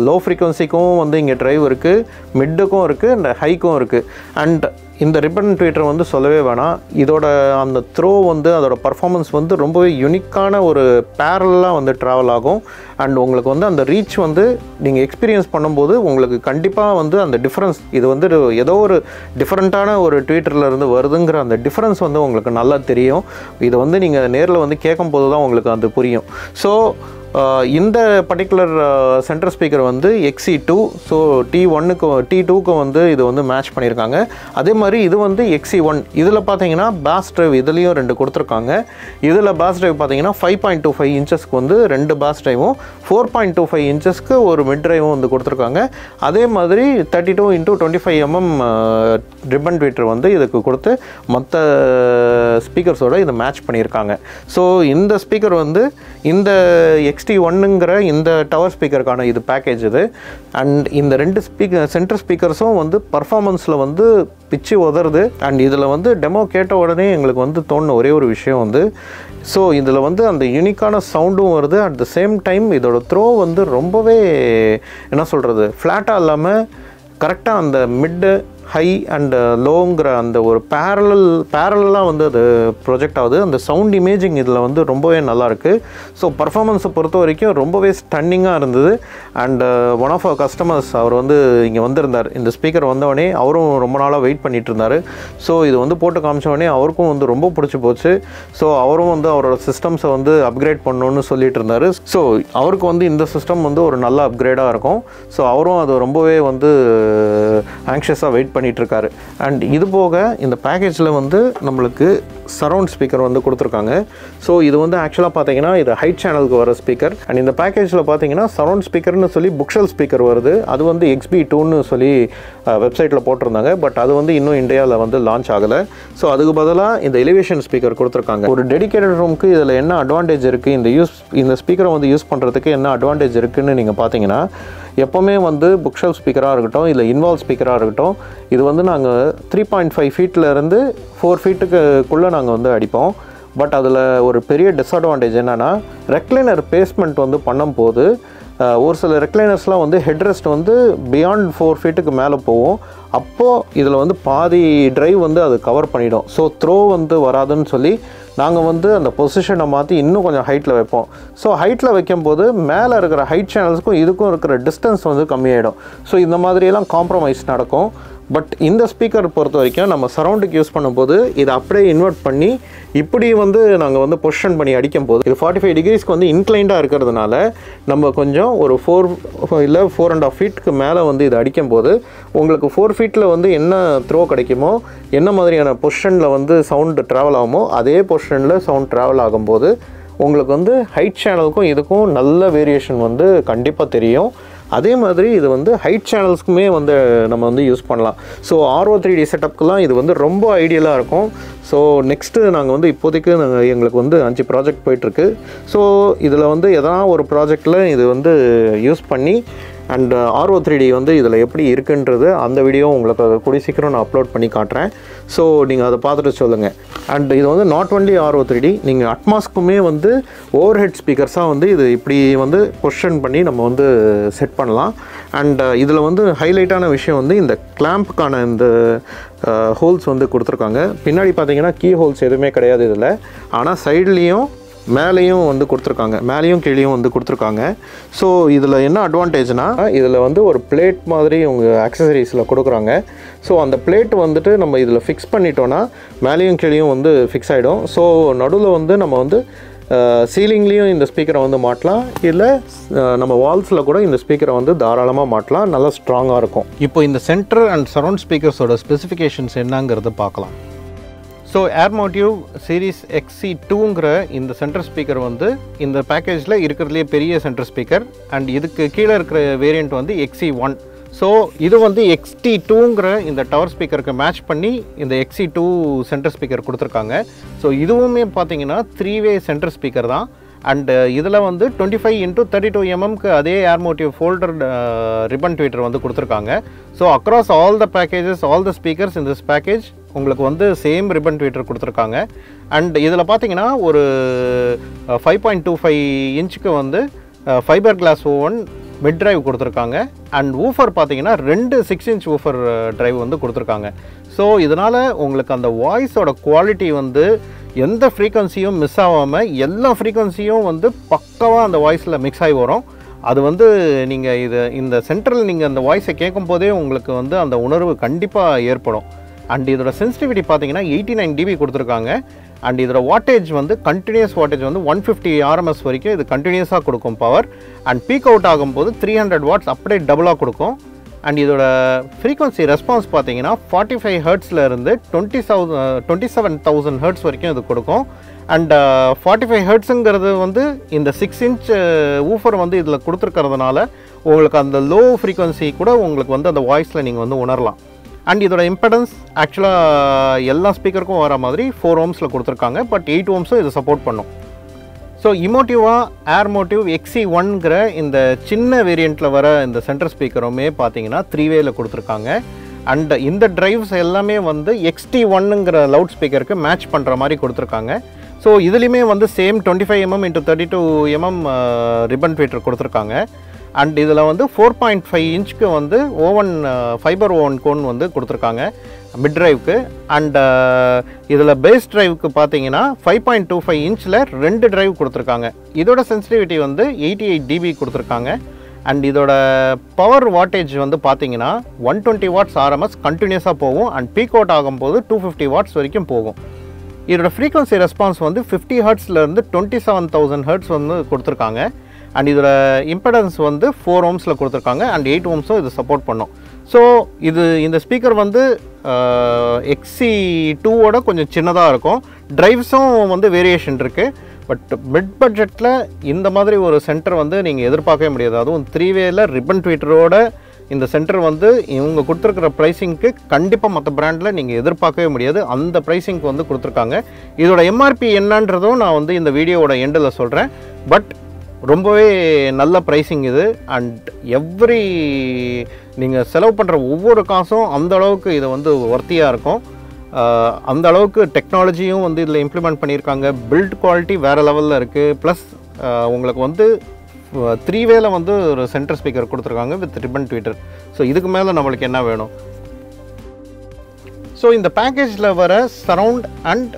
லோ ஃப்ரீக்வன்சிக்கும் வந்து இங்கே ட்ரைவ் இருக்குது, மிட்டுக்கும் இருக்குது, அண்ட் ஹைக்கும் இருக்குது. அண்ட் இந்த ரிப்பன் ட்வீட்டர் வந்து சொல்லவே வேணாம். இதோட அந்த த்ரோ வந்து அதோட பர்ஃபார்மன்ஸ் வந்து ரொம்பவே யூனிக்கான ஒரு பேரலாக வந்து ட்ராவல் ஆகும். அண்ட் உங்களுக்கு வந்து அந்த ரீச் வந்து நீங்கள் எக்ஸ்பீரியன்ஸ் பண்ணும்போது உங்களுக்கு கண்டிப்பாக வந்து அந்த டிஃப்ரென்ஸ் இது வந்து ஏதோ ஒரு டிஃப்ரெண்ட்டான ஒரு ட்வீட்டர்லேருந்து வருதுங்கிற அந்த டிஃப்ரென்ஸ் வந்து உங்களுக்கு நல்லா தெரியும். இது வந்து நீங்கள் நேரில் வந்து கேட்கும்போது தான் உங்களுக்கு அது புரியும். ஸோ இந்த பர்டிகுலர் சென்டர் ஸ்பீக்கர் வந்து XC2, ஸோ T1க்கும் T2க்கும் வந்து இது வந்து மேட்ச் பண்ணியிருக்காங்க. அதே மாதிரி இது வந்து XC1. இதில் பார்த்தீங்கன்னா பாஸ் ட்ரைவ் இதுலேயும் 2 கொடுத்துருக்காங்க. இதில் பாஸ் ட்ரைவ் பார்த்தீங்கன்னா 5.25 இன்ச்சஸ்க்கு வந்து 2 பாஸ் ட்ரைவும் 4.25 இன்ச்சஸ்க்கு ஒரு மிட் ட்ரைவும் வந்து கொடுத்துருக்காங்க. அதே மாதிரி 32 x 25 mm ரிப்பன் ட்வீட்டர் வந்து இதுக்கு கொடுத்து மற்ற ஸ்பீக்கர்ஸோட இதை மேட்ச் பண்ணியிருக்காங்க. ஸோ இந்த ஸ்பீக்கர் வந்து இந்த XT1ங்கிற இந்த டவர் ஸ்பீக்கருக்கான இது பேக்கேஜ் இது. அண்ட் இந்த 2 சென்டர் ஸ்பீக்கர்ஸும் வந்து பர்ஃபார்மன்ஸில் வந்து பிச்சு உதறுது. அண்ட் இதில் வந்து டெமோ கேட்ட உடனே எங்களுக்கு வந்து தோணுன ஒரே ஒரு விஷயம் வந்து ஸோ இதில் வந்து அந்த யூனிக்கான சவுண்டும் வருது. அட் த சேம் டைம் இதோட த்ரோ வந்து ரொம்பவே என்ன சொல்கிறது ஃப்ளாட்டாக இல்லாமல் கரெக்டாக அந்த மிட்டு ஹை அண்ட் லோங்கிற அந்த ஒரு பேரலாக வந்து அது ப்ரொஜெக்ட் ஆகுது. அந்த சவுண்ட் இமேஜிங் இதில் வந்து ரொம்பவே நல்லாயிருக்கு. ஸோ பர்ஃபார்மன்ஸை பொறுத்த வரைக்கும் ரொம்பவே ஸ்டன்னிங்காக இருந்தது. And one of our customers அவர் வந்து இங்கே வந்திருந்தார். இந்த ஸ்பீக்கர் வந்தவொடனே அவரும் ரொம்ப நாளாக வெயிட் பண்ணிகிட்டு இருந்தார். ஸோ இது வந்து போட்டு காமிச்சவொடனே அவருக்கும் வந்து ரொம்ப பிடிச்சி போச்சு. ஸோ அவரும் வந்து அவரோட சிஸ்டம்ஸை வந்து அப்கிரேட் பண்ணணுன்னு சொல்லிட்டு இருந்தார். ஸோ அவருக்கு வந்து இந்த சிஸ்டம் வந்து ஒரு நல்ல அப்கிரேடாக இருக்கும். ஸோ அவரும் அது ரொம்பவே வந்து ஆங்ஷியஸாக வெயிட் பண்ணிகிட்ருக்காரு. அண்ட் இது போக இந்த பேக்கேஜில் வந்து நம்மளுக்கு சரவுண்ட் ஸ்பீக்கர் வந்து கொடுத்துருக்காங்க. ஸோ இது வந்து ஆக்சுவலாக பார்த்தீங்கன்னா இது ஹைட் சேனலுக்கு வர ஸ்பீக்கர். அண்ட் இந்த பேக்கேஜில் பார்த்தீங்கன்னா சரவுண்ட் ஸ்பீக்கர்னு சொல்லி புக்ஷெல் ஸ்பீக்கர் வருது. அது வந்து XB2ன்னு சொல்லி வெப்சைட்டில் போட்டிருந்தாங்க. பட் அது வந்து இன்னும் இந்தியாவில் வந்து லான்ச் ஆகலை. ஸோ அதுக்கு பதிலாக இந்த எலிவேஷன் ஸ்பீக்கர் கொடுத்துருக்காங்க. ஒரு டெடிகேட்டட் ரூமுக்கு இதில் என்ன அட்வான்டேஜ் இருக்குது, இந்த ஸ்பீக்கரை வந்து யூஸ் பண்ணுறதுக்கு என்ன அட்வான்டேஜ் இருக்குதுன்னு நீங்கள் பார்த்தீங்கன்னா எப்போவுமே வந்து புக்ஷெல் ஸ்பீக்கராக இருக்கட்டும் இல்லை இன்வால்வ் ஸ்பீக்கராக இருக்கட்டும் இது வந்து நாங்கள் 3.5 ஃபீட்லேருந்து 4 ஃபீட்டுக்குள்ளே நாங்கள் வந்து அடிப்போம். பட் அதில் ஒரு பெரிய டிஸ்அட்வான்டேஜ் என்னென்னா ரெக்லைனர் பேஸ்மெண்ட் வந்து பண்ணும்போது ஒரு சில ரெக்லைனர்ஸ்லாம் வந்து ஹெட்ரெஸ்ட் வந்து பியாண்ட் 4 ஃபீட்டுக்கு மேலே போகும். அப்போது இதில் வந்து பாதி ட்ரைவ் வந்து அது கவர் பண்ணிடும். ஸோ த்ரோ வந்து வராதுன்னு சொல்லி நாங்கள் வந்து அந்த பொசிஷனை மாற்றி இன்னும் கொஞ்சம் ஹைட்டில் வைப்போம். ஸோ ஹைட்டில் வைக்கும்போது மேலே இருக்கிற ஹைட் சேனல்ஸுக்கும் இதுக்கும் இருக்கிற டிஸ்டன்ஸ் வந்து கம்மியாயிடும். ஸோ இந்த மாதிரியெல்லாம் காம்ப்ரமைஸ் நடக்கும். பட் இந்த ஸ்பீக்கர் பொறுத்த வரைக்கும் நம்ம சரௌண்டுக்கு யூஸ் பண்ணும்போது இதை அப்படியே இன்வெர்ட் பண்ணி இப்படி வந்து நாங்கள் வந்து பொசிஷன் பண்ணி அடிக்கும்போது இது 45 டிகிரிஸ்க்கு வந்து இன்க்ளைண்டாக இருக்கிறதுனால நம்ம கொஞ்சம் ஒரு 4 இல்லை 4.5 ஃபீட்டுக்கு மேலே வந்து இது அடிக்கும்போது உங்களுக்கு 4 ஃபீட்டில் வந்து என்ன த்ரோ கிடைக்குமோ, என்ன மாதிரியான பொசிஷனில் வந்து சவுண்டு ட்ராவல் ஆகுமோ அதே பொசிஷனில் சவுண்ட் ட்ராவல் ஆகும்போது உங்களுக்கு வந்து ஹைட் சேனலுக்கும் இதுக்கும் நல்ல வேரியேஷன் வந்து கண்டிப்பாக தெரியும். அதே மாதிரி இது வந்து ஹைட் சேனல்ஸ்க்குமே வந்து நம்ம வந்து யூஸ் பண்ணலாம். ஸோ RO3D செட்டப்க்கெலாம் இது வந்து ரொம்ப ஐடியலாக இருக்கும். ஸோ நெக்ஸ்ட்டு நாங்கள் வந்து இப்போதைக்கு எங்களுக்கு வந்து 5 ப்ராஜெக்ட் போயிட்டுருக்கு. ஸோ இதில் வந்து எதனா ஒரு ப்ராஜெக்டில் இது வந்து யூஸ் பண்ணி அண்ட் RO3D வந்து இதில் எப்படி இருக்குன்றது அந்த வீடியோ உங்களுக்கு கூடிய சீக்கிரம் நான் அப்லோட் பண்ணி காட்டுறேன். ஸோ நீங்கள் அதை பார்த்துட்டு சொல்லுங்கள். அண்ட் இது வந்து நாட் ஒன்லி RO3D, நீங்கள் அட்மாஸ்க்குமே வந்து ஓவர் ஹெட் ஸ்பீக்கர்ஸாக வந்து இது இப்படி வந்து பொசிஷன் பண்ணி நம்ம வந்து செட் பண்ணலாம். அண்ட் இதில் வந்து ஹைலைட்டான விஷயம் வந்து இந்த கிளாம்புக்கான இந்த ஹோல்ஸ் வந்து கொடுத்துருக்காங்க. பின்னாடி பார்த்தீங்கன்னா கீ ஹோல்ஸ் எதுவுமே கிடையாது இதில். ஆனால் சைட்லேயும் மேலேயும் வந்து கொடுத்துருக்காங்க, மேலேயும் கீழேயும் வந்து கொடுத்துருக்காங்க. ஸோ இதில் என்ன அட்வான்டேஜ்னால் இதில் வந்து ஒரு பிளேட் மாதிரி உங்கள் ஆக்சசரிஸில் கொடுக்குறாங்க. ஸோ அந்த பிளேட் வந்துட்டு நம்ம இதில் ஃபிக்ஸ் பண்ணிட்டோன்னா மேலேயும் கீழேயும் வந்து ஃபிக்ஸ் ஆகிடும். ஸோ நடுவில் வந்து நம்ம வந்து சீலிங்லேயும் இந்த ஸ்பீக்கரை வந்து மாட்டலாம், இல்லை நம்ம வால்ஸில் கூட இந்த ஸ்பீக்கரை வந்து தாராளமாக மாட்டலாம். நல்லா ஸ்ட்ராங்காக இருக்கும். இப்போ இந்த சென்டர் அண்ட் சரௌண்ட் ஸ்பீக்கர்ஸோட ஸ்பெசிஃபிகேஷன்ஸ் என்னங்கிறத பார்க்கலாம். ஸோ ஏர்மோட்டிவ் சீரீஸ் XC2ங்கிற இந்த சென்டர் ஸ்பீக்கர் வந்து இந்த பேக்கேஜில் இருக்கிறதுலே பெரிய சென்டர் ஸ்பீக்கர். அண்ட் இதுக்கு கீழே இருக்கிற வேரியண்ட் வந்து XC1. ஸோ இது வந்து XT2ங்கிற இந்த டவர் ஸ்பீக்கருக்கு மேட்ச் பண்ணி இந்த XC2 சென்டர் ஸ்பீக்கர் கொடுத்துருக்காங்க. ஸோ இதுவுமே பார்த்தீங்கன்னா 3-வே சென்டர் ஸ்பீக்கர் தான். அண்டு இதில் வந்து 25x32 mmக்கு அதே ஏர்மோட்டிவ் ஃபோல்டர் ரிப்பன் ட்வீட்டர் வந்து கொடுத்துருக்காங்க. So across all the packages, all the speakers in this package உங்களுக்கு வந்து சேம் ரிப்பன் ட்வீட்டர் கொடுத்துருக்காங்க. அண்ட் இதில் பார்த்தீங்கன்னா ஒரு 5.25 இன்ச்சுக்கு வந்து fibre glass woven mid drive கொடுத்துருக்காங்க. அண்ட் ஊஃபர் பார்த்தீங்கன்னா 2 6 இன்ச் ஊஃபர் ட்ரைவ் வந்து கொடுத்துருக்காங்க. ஸோ இதனால் உங்களுக்கு அந்த வாய்ஸோட குவாலிட்டி வந்து எந்த ஃப்ரீக்வன்சியும் மிஸ் ஆகாமல் எல்லா ஃப்ரீக்வன்சியும் வந்து பக்காவாக அந்த வாய்ஸில் மிக்ஸ் ஆகி வரும். அது வந்து நீங்கள் இந்த சென்ட்ரல் நீங்கள் அந்த வாய்ஸை கேட்கும் போதே உங்களுக்கு வந்து அந்த உணர்வு கண்டிப்பாக ஏற்படும். அண்ட் இதோட சென்சிட்டிவிட்டி பார்த்தீங்கன்னா 89 dB கொடுத்துருக்காங்க. அண்ட் இதோட வாட்டேஜ் வந்து கண்டினியூஸ் வாட்டேஜ் வந்து 150 RMS வரைக்கும் இது கண்டினியூஸாக கொடுக்கும் பவர். அண்ட் பீக் அவுட் ஆகும்போது 300 வாட்ஸ் அப்படியே டபுளாக கொடுக்கும். அண்ட் இதோட ஃப்ரீக்வன்சி ரெஸ்பான்ஸ் பார்த்தீங்கன்னா 45 ஹெர்ட்ஸில் இருந்து 27,000 ஹெர்ட்ஸ் வரைக்கும் இது கொடுக்கும். அண்ட் 45 ஹெர்ட்ஸுங்கிறது வந்து இந்த 6 இன்ச் ஊஃபர் வந்து இதில் கொடுத்துருக்கிறதுனால உங்களுக்கு அந்த லோ ஃப்ரீக்வன்சி கூட உங்களுக்கு வந்து அந்த வாய்ஸில் நீங்கள் வந்து உணரலாம். அண்ட் இதோட இம்படன்ஸ் ஆக்சுவலாக எல்லா ஸ்பீக்கருக்கும் வர மாதிரி 4 ohmஸில் கொடுத்துருக்காங்க. பட் 8 ohmஸும் இது சப்போர்ட் பண்ணும். ஸோ இமோட்டிவாக ஏர்மோட்டிவ் XC1ங்கிற இந்த சின்ன வேரியண்ட்டில் வர இந்த சென்டர் ஸ்பீக்கருமே பார்த்தீங்கன்னா 3-வேல கொடுத்துருக்காங்க. அண்ட் இந்த ட்ரைவ்ஸ் எல்லாமே வந்து XT1ங்கிற லவுட் ஸ்பீக்கருக்கு மேட்ச் பண்ணுற மாதிரி கொடுத்துருக்காங்க. ஸோ இதுலேயுமே வந்து same 25 mm x 32 mm ribbon tweeter கொடுத்துருக்காங்க. அண்ட் இதில் வந்து 4.5 இன்ச்சுக்கு வந்து ஓவன் ஃபைபர் ஓவன் கோன் வந்து கொடுத்துருக்காங்க மிட் ட்ரைவுக்கு. அண்ட் இதில் பேஸ் ட்ரைவுக்கு பார்த்தீங்கன்னா 5.25 இன்ச்சில் 2 ட்ரைவ் கொடுத்துருக்காங்க. இதோட சென்சிட்டிவிட்டி வந்து 88 dB கொடுத்துருக்காங்க. அண்ட் இதோட பவர் வாட்டேஜ் வந்து பார்த்தீங்கன்னா 120 வாட்ஸ் RMS கண்டினியூஸாக போகும். அண்ட் பீக் அவுட் ஆகும்போது 250 வாட்ஸ் வரைக்கும் போகும். இதோட ஃப்ரீக்வன்சி ரெஸ்பான்ஸ் வந்து 50 ஹெர்ட்ஸ்லேருந்து 27,000 ஹெர்ட்ஸ் வந்து கொடுத்துருக்காங்க. அண்ட் இதோட இம்படன்ஸ் வந்து 4 ohmஸில் கொடுத்துருக்காங்க. அண்ட் 8 ohmஸும் இது சப்போர்ட் பண்ணும். ஸோ இந்த ஸ்பீக்கர் வந்து XC2ஓட கொஞ்சம் சின்னதாக இருக்கும். ட்ரைவ்ஸும் வந்து வேரியேஷன் இருக்குது. பட் மிட் பட்ஜெட்டில் இந்த மாதிரி ஒரு சென்டர் வந்து நீங்கள் எதிர்பார்க்கவே முடியாது. அதுவும் 3-வேல ரிப்பன் ட்வீட்டரோட இந்த சென்டர் வந்து இவங்க கொடுத்துருக்கிற ப்ரைஸிங்க்கு கண்டிப்பாக மற்ற பிராண்டில் நீங்கள் எதிர்பார்க்கவே முடியாது. அந்த ப்ரைஸிங்க்கு வந்து கொடுத்துருக்காங்க. இதோட MRP என்னன்றதும் நான் வந்து இந்த வீடியோவோட எண்டில் சொல்கிறேன். பட் ரொம்பவே நல்ல ப்ரைஸிங் இது. அண்ட் நீங்கள் செலவு பண்ணுற ஒவ்வொரு காசும் அந்த அளவுக்கு இது வந்து ஒர்த்தியாக இருக்கும். அந்த அளவுக்கு டெக்னாலஜியும் வந்து இதில் இம்ப்ளிமெண்ட் பண்ணியிருக்காங்க. பில்ட் குவாலிட்டி வேறு லெவலில் இருக்குது. ப்ளஸ் உங்களுக்கு வந்து 3 வேல வந்து ஒரு சென்டர் ஸ்பீக்கர் கொடுத்துருக்காங்க வித் ரிப்பன் ட்வீட்டர். ஸோ இதுக்கு மேலே நம்மளுக்கு என்ன வேணும்? ஸோ இந்த பேக்கேஜில் வர சரவுண்ட் அண்ட்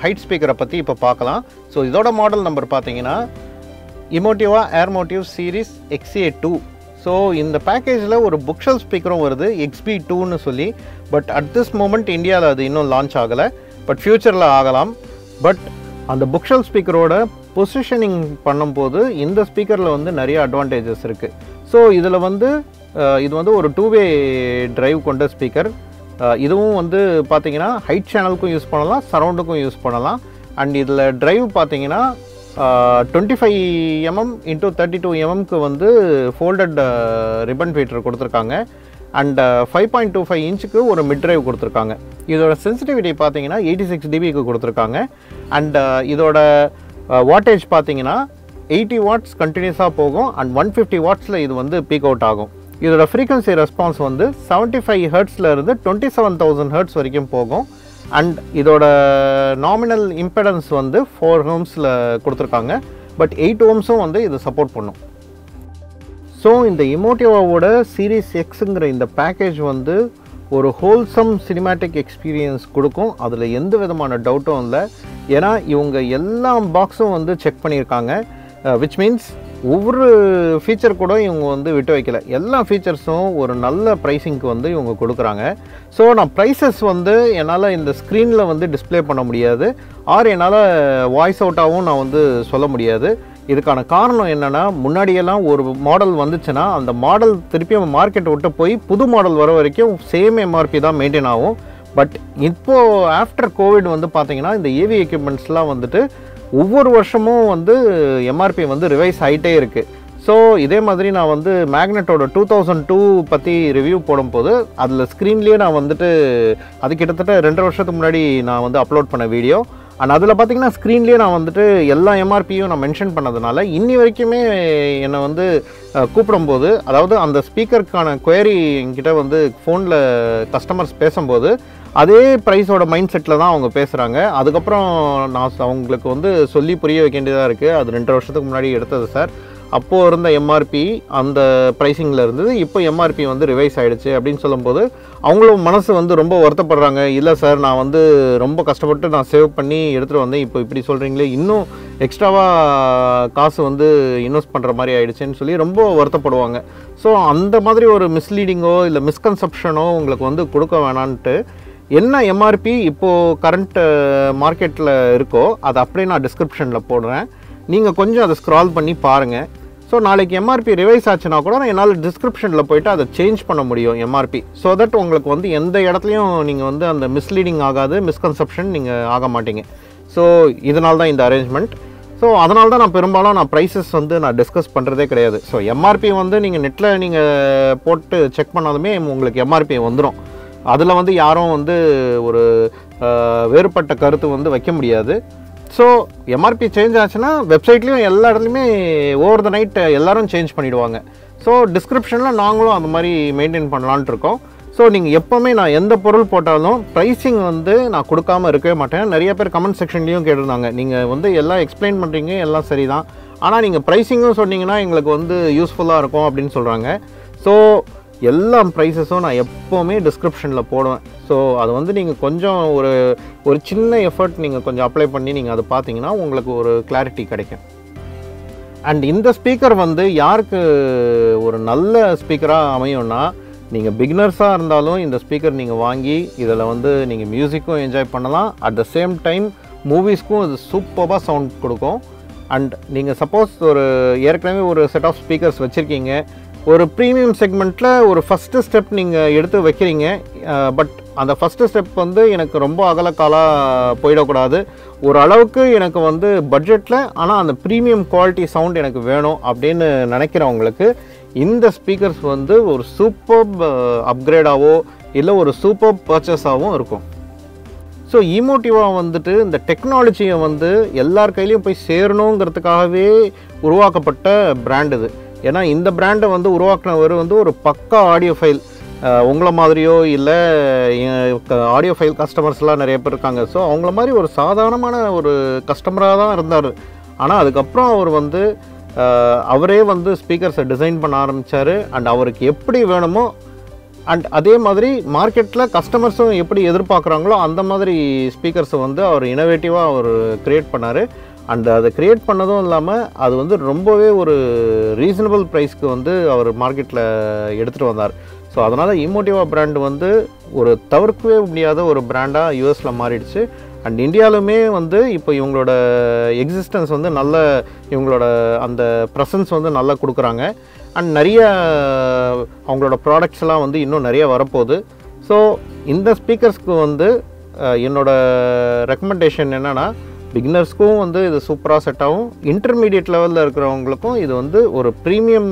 ஹைட் ஸ்பீக்கரை பற்றி இப்போ பார்க்கலாம். ஸோ இதோட மாடல் நம்பர் பார்த்தீங்கன்னா இமோட்டிவா ஏர்மோட்டிவ் சீரிஸ் XA2. ஸோ இந்த பேக்கேஜில் ஒரு புக்ஷெல் ஸ்பீக்கரும் வருது XB2ன்னு சொல்லி. பட் அட் திஸ் மூமெண்ட் இந்தியாவில் அது இன்னும் லான்ச் ஆகலை. பட் ஃப்யூச்சரில் ஆகலாம். பட் அந்த புக்ஷெல் ஸ்பீக்கரோட பொசிஷனிங் பண்ணும்போது இந்த ஸ்பீக்கரில் வந்து நிறைய அட்வான்டேஜஸ் இருக்குது. ஸோ இதில் வந்து இது வந்து ஒரு 2-வே டிரைவ் கொண்ட ஸ்பீக்கர். இதுவும் வந்து பார்த்தீங்கன்னா ஹைட் சேனலுக்கும் யூஸ் பண்ணலாம், சரவுண்டுக்கும் யூஸ் பண்ணலாம். அண்ட் இதில் டிரைவ் பார்த்தீங்கன்னா 25 mm × 32 mmக்கு வந்து ஃபோல்டட் ரிப்பன் ட்வீட்டர் கொடுத்துருக்காங்க. அண்ட் 5.25 இன்ச்சுக்கு ஒரு மிட் டிரைவ் கொடுத்துருக்காங்க. இதோட சென்சிட்டிவிட்டி பார்த்தீங்கன்னா 86 dBக்கு கொடுத்துருக்காங்க. அண்ட் இதோட வாட்டேஜ் பார்த்தீங்கன்னா 80 வாட்ஸ் கண்டினியூஸாக போகும். அண்ட் 150 வாட்ஸில் இது வந்து பீக் அவுட் ஆகும். இதோட ஃப்ரீக்வன்சி ரெஸ்பான்ஸ் வந்து 75 ஹெர்ட்ஸில் இருந்து 27,000 ஹெர்ட்ஸ் வரைக்கும் போகும். அண்ட் இதோட நாமினல் இம்பெடன்ஸ் வந்து 4 ohmஸில் கொடுத்துருக்காங்க. பட் 8 ohmஸும் வந்து இது சப்போர்ட் பண்ணும். ஸோ இந்த இமோட்டிவாவோட சீரீஸ் எக்ஸுங்கிற இந்த பேக்கேஜ் வந்து ஒரு ஹோல்சம் சினிமேட்டிக் எக்ஸ்பீரியன்ஸ் கொடுக்கும். அதில் எந்த விதமான டவுட்டும் இல்லை. ஏன்னா இவங்க எல்லா பாக்ஸும் வந்து செக் பண்ணியிருக்காங்க. விச் மீன்ஸ் ஒவ்வொரு ஃபீச்சர் கூட இவங்க வந்து விட்டு வைக்கல. எல்லா ஃபீச்சர்ஸும் ஒரு நல்ல ப்ரைஸிங்க்கு வந்து இவங்க கொடுக்குறாங்க. ஸோ நான் ப்ரைஸஸ் வந்து என்னால் இந்த ஸ்க்ரீனில் வந்து டிஸ்பிளே பண்ண முடியாது, ஆர் என்னால் வாய்ஸ் அவுட்டாகவும் நான் வந்து சொல்ல முடியாது. இதுக்கான காரணம் என்னென்னா, முன்னாடியெல்லாம் ஒரு மாடல் வந்துச்சுன்னா அந்த மாடல் திருப்பியும் மார்க்கெட் விட்டு போய் புது மாடல் வர வரைக்கும் சேம் MRP தான் மெயின்டைன் ஆகும். பட் இப்போது ஆஃப்டர் கோவிட் வந்து பார்த்திங்கன்னா இந்த ஏவி எக்யூப்மெண்ட்ஸ்லாம் வந்துட்டு ஒவ்வொரு வருஷமும் வந்து MRP வந்து ரிவைஸ் ஆகிட்டே இருக்குது. ஸோ இதே மாதிரி நான் வந்து மேக்னெட்டோட 2002 பற்றி ரிவ்யூ போடும்போது அதில் ஸ்க்ரீன்லேயே நான் வந்துட்டு அது கிட்டத்தட்ட 2 வருஷத்துக்கு முன்னாடி நான் வந்து அப்லோட் பண்ண வீடியோ. அண்ட் அதில் பார்த்திங்கன்னா ஸ்க்ரீன்லேயே நான் வந்துட்டு எல்லா MRPயும் நான் மென்ஷன் பண்ணதுனால இன்னி வரைக்குமே என்னை வந்து கூப்பிடும்போது, அதாவது அந்த ஸ்பீக்கருக்கான குவரி என்கிட்ட வந்து ஃபோனில் கஸ்டமர்ஸ் பேசும்போது அதே ப்ரைஸோட மைண்ட் செட்டில் தான் அவங்க பேசுகிறாங்க. அதுக்கப்புறம் நான் அவங்களுக்கு வந்து சொல்லி புரிய வைக்க வேண்டியதாக இருக்குது. அது 2 வருஷத்துக்கு முன்னாடி எடுத்தது சார், அப்போது இருந்த MRP அந்த ப்ரைஸிங்கில் இருந்தது, இப்போ MRP வந்து ரிவைஸ் ஆகிடுச்சு அப்படின்னு சொல்லும்போது அவங்களும் மனசு வந்து ரொம்ப வருத்தப்படுறாங்க. இல்லை சார், நான் வந்து ரொம்ப கஷ்டப்பட்டு நான் சேவ் பண்ணி எடுத்துகிட்டு வந்தேன், இப்போ இப்படி சொல்கிறீங்களே, இன்னும் எக்ஸ்ட்ராவாக காசு வந்து இன்வெஸ்ட் பண்ணுற மாதிரி ஆகிடுச்சுன்னு சொல்லி ரொம்ப வருத்தப்படுவாங்க. ஸோ அந்த மாதிரி ஒரு மிஸ்லீடிங்கோ இல்லை மிஸ்கன்செப்ஷனோ உங்களுக்கு வந்து கொடுக்க வேணான்ட்டு என்ன MRP இப்போது கரண்ட் மார்க்கெட்டில் இருக்கோ அதை அப்படியே நான் டிஸ்கிரிப்ஷனில் போடுறேன். நீங்கள் கொஞ்சம் அதை ஸ்க்ரால் பண்ணி பாருங்கள். ஸோ நாளைக்கு MRP ரிவைஸ் ஆச்சுன்னா கூட நான் என்னால் டிஸ்கிரிப்ஷனில் போய்ட்டு அதை சேஞ்ச் பண்ண முடியும் MRP. ஸோ தட் உங்களுக்கு வந்து எந்த இடத்துலையும் நீங்கள் வந்து அந்த மிஸ்லீடிங் ஆகாது, மிஸ்கன்செப்ஷன் நீங்கள் ஆக மாட்டீங்க. ஸோ இதனால தான் இந்த அரேஞ்ச்மெண்ட். ஸோ அதனால தான் நான் பெரும்பாலும் நான் ப்ரைஸஸ் வந்து நான் டிஸ்கஸ் பண்ணுறதே கிடையாது. ஸோ MRP வந்து நீங்கள் நெட்டில் நீங்கள் போட்டு செக் பண்ணாலுமே உங்களுக்கு MRP வந்துடும். அதில் வந்து யாரும் வந்து ஒரு வேறுபட்ட கருத்து வந்து வைக்க முடியாது. ஸோ MRP சேஞ்ச் ஆச்சுன்னா வெப்சைட்லேயும் எல்லா இடத்துலையுமே ஓவர் த நைட் எல்லோரும் சேஞ்ச் பண்ணிவிடுவாங்க. ஸோ டிஸ்கிரிப்ஷனில் நாங்களும் அந்த மாதிரி மெயின்டைன் பண்ணலான்ட்டு இருக்கோம். ஸோ நீங்கள் எப்போவுமே நான் எந்த பொருள் போட்டாலும் ப்ரைஸிங் வந்து நான் கொடுக்காமல் இருக்கவே மாட்டேன். நிறைய பேர் கமெண்ட் செக்ஷன்லேயும் கேட்டிருந்தாங்க, நீங்கள் வந்து எல்லாம் எக்ஸ்பிளைன் பண்ணுறீங்க, எல்லாம் சரி தான், ஆனால் நீங்கள் ப்ரைஸிங்கும் சொன்னீங்கன்னா எங்களுக்கு வந்து யூஸ்ஃபுல்லாக இருக்கும் அப்படின்னு சொல்கிறாங்க. ஸோ எல்லா ப்ரைஸஸும் நான் எப்போவுமே டிஸ்கிரிப்ஷனில் போடுவேன். ஸோ அது வந்து நீங்கள் கொஞ்சம் ஒரு சின்ன எஃபர்ட் நீங்கள் கொஞ்சம் அப்ளை பண்ணி நீங்கள் அதை பார்த்தீங்கன்னா உங்களுக்கு ஒரு கிளாரிட்டி கிடைக்கும். அண்ட் இந்த ஸ்பீக்கர் வந்து யாருக்கு ஒரு நல்ல ஸ்பீக்கராக அமையும்னா, நீங்கள் பிகினர்ஸாக இருந்தாலும் இந்த ஸ்பீக்கர் நீங்கள் வாங்கி இதில் வந்து நீங்கள் மியூசிக்கும் என்ஜாய் பண்ணலாம், அட் த சேம் டைம் மூவிஸ்க்கும் இது சூப்பராக சவுண்ட் கொடுக்கும். அண்ட் நீங்கள் சப்போஸ் ஏற்கனவே ஒரு செட் ஆஃப் ஸ்பீக்கர்ஸ் வச்சுருக்கீங்க, ஒரு ப்ரீமியம் செக்மெண்ட்டில் ஒரு ஃபஸ்ட்டு ஸ்டெப் நீங்கள் எடுத்து வைக்கிறீங்க, பட் அந்த ஃபஸ்ட்டு ஸ்டெப் வந்து எனக்கு ரொம்ப அகலக்காலாக போயிடக்கூடாது, ஒரு அளவுக்கு எனக்கு வந்து பட்ஜெட்டில் ஆனால் அந்த ப்ரீமியம் குவாலிட்டி சவுண்ட் எனக்கு வேணும் அப்படின்னு நினைக்கிறவங்களுக்கு இந்த ஸ்பீக்கர்ஸ் வந்து ஒரு சூப்பர் அப்கிரேடாவோ இல்லை ஒரு சூப்பர் பர்ச்சேஸாகவும் இருக்கும். ஸோ இமோட்டிவா வந்துட்டு இந்த டெக்னாலஜியை வந்து எல்லார் கையிலையும் போய் சேரணுங்கிறதுக்காகவே உருவாக்கப்பட்ட பிராண்ட் இது. ஏன்னா இந்த பிராண்டை வந்து உருவாக்குனவர் வந்து ஒரு பக்கா ஆடியோ ஃபைல், உங்களை மாதிரியோ இல்லை ஆடியோ ஃபைல் கஸ்டமர்ஸ்லாம் நிறைய பேர் இருக்காங்க. ஸோ அவங்கள மாதிரி ஒரு சாதாரணமான ஒரு கஸ்டமராக தான் இருந்தார். ஆனால் அதுக்கப்புறம் அவர் வந்து அவரே வந்து ஸ்பீக்கர்ஸை டிசைன் பண்ண ஆரம்பித்தார். அண்ட் அவருக்கு எப்படி வேணுமோ அண்ட் அதே மாதிரி மார்க்கெட்டில் கஸ்டமர்ஸும் எப்படி எதிர்பார்க்குறாங்களோ அந்த மாதிரி ஸ்பீக்கர்ஸை வந்து அவர் இனோவேட்டிவாக அவர் க்ரியேட் பண்ணார். அண்ட் அதை க்ரியேட் பண்ணதும் இல்லாமல் அது வந்து ரொம்பவே ஒரு ரீசனபிள் ப்ரைஸ்க்கு வந்து அவர் மார்க்கெட்டில் எடுத்துகிட்டு வந்தார். ஸோ அதனால் இமோட்டிவா பிராண்ட் வந்து ஒரு தவிர்க்கவே முடியாத ஒரு பிராண்டாக யூஎஸில் மாறிடுச்சு. அண்ட் இந்தியாவிலுமே வந்து இப்போ இவங்களோட எக்ஸிஸ்டன்ஸ் வந்து நல்ல இவங்களோட அந்த ப்ரெசன்ஸ் வந்து நல்லா கொடுக்குறாங்க. அண்ட் நிறைய அவங்களோட ப்ராடக்ட்ஸ் எல்லாம் வந்து இன்னும் நிறைய வரப்போகுது. ஸோ இந்த ஸ்பீக்கர்ஸ்க்கு வந்து என்னோடய ரெக்கமெண்டேஷன் என்னென்னா, பிகினர்ஸ்க்கும் வந்து இது சூப்பராக செட் ஆகும். இன்டர்மீடியட் லெவலில் இருக்கிறவங்களுக்கும் இது வந்து ஒரு ப்ரீமியம்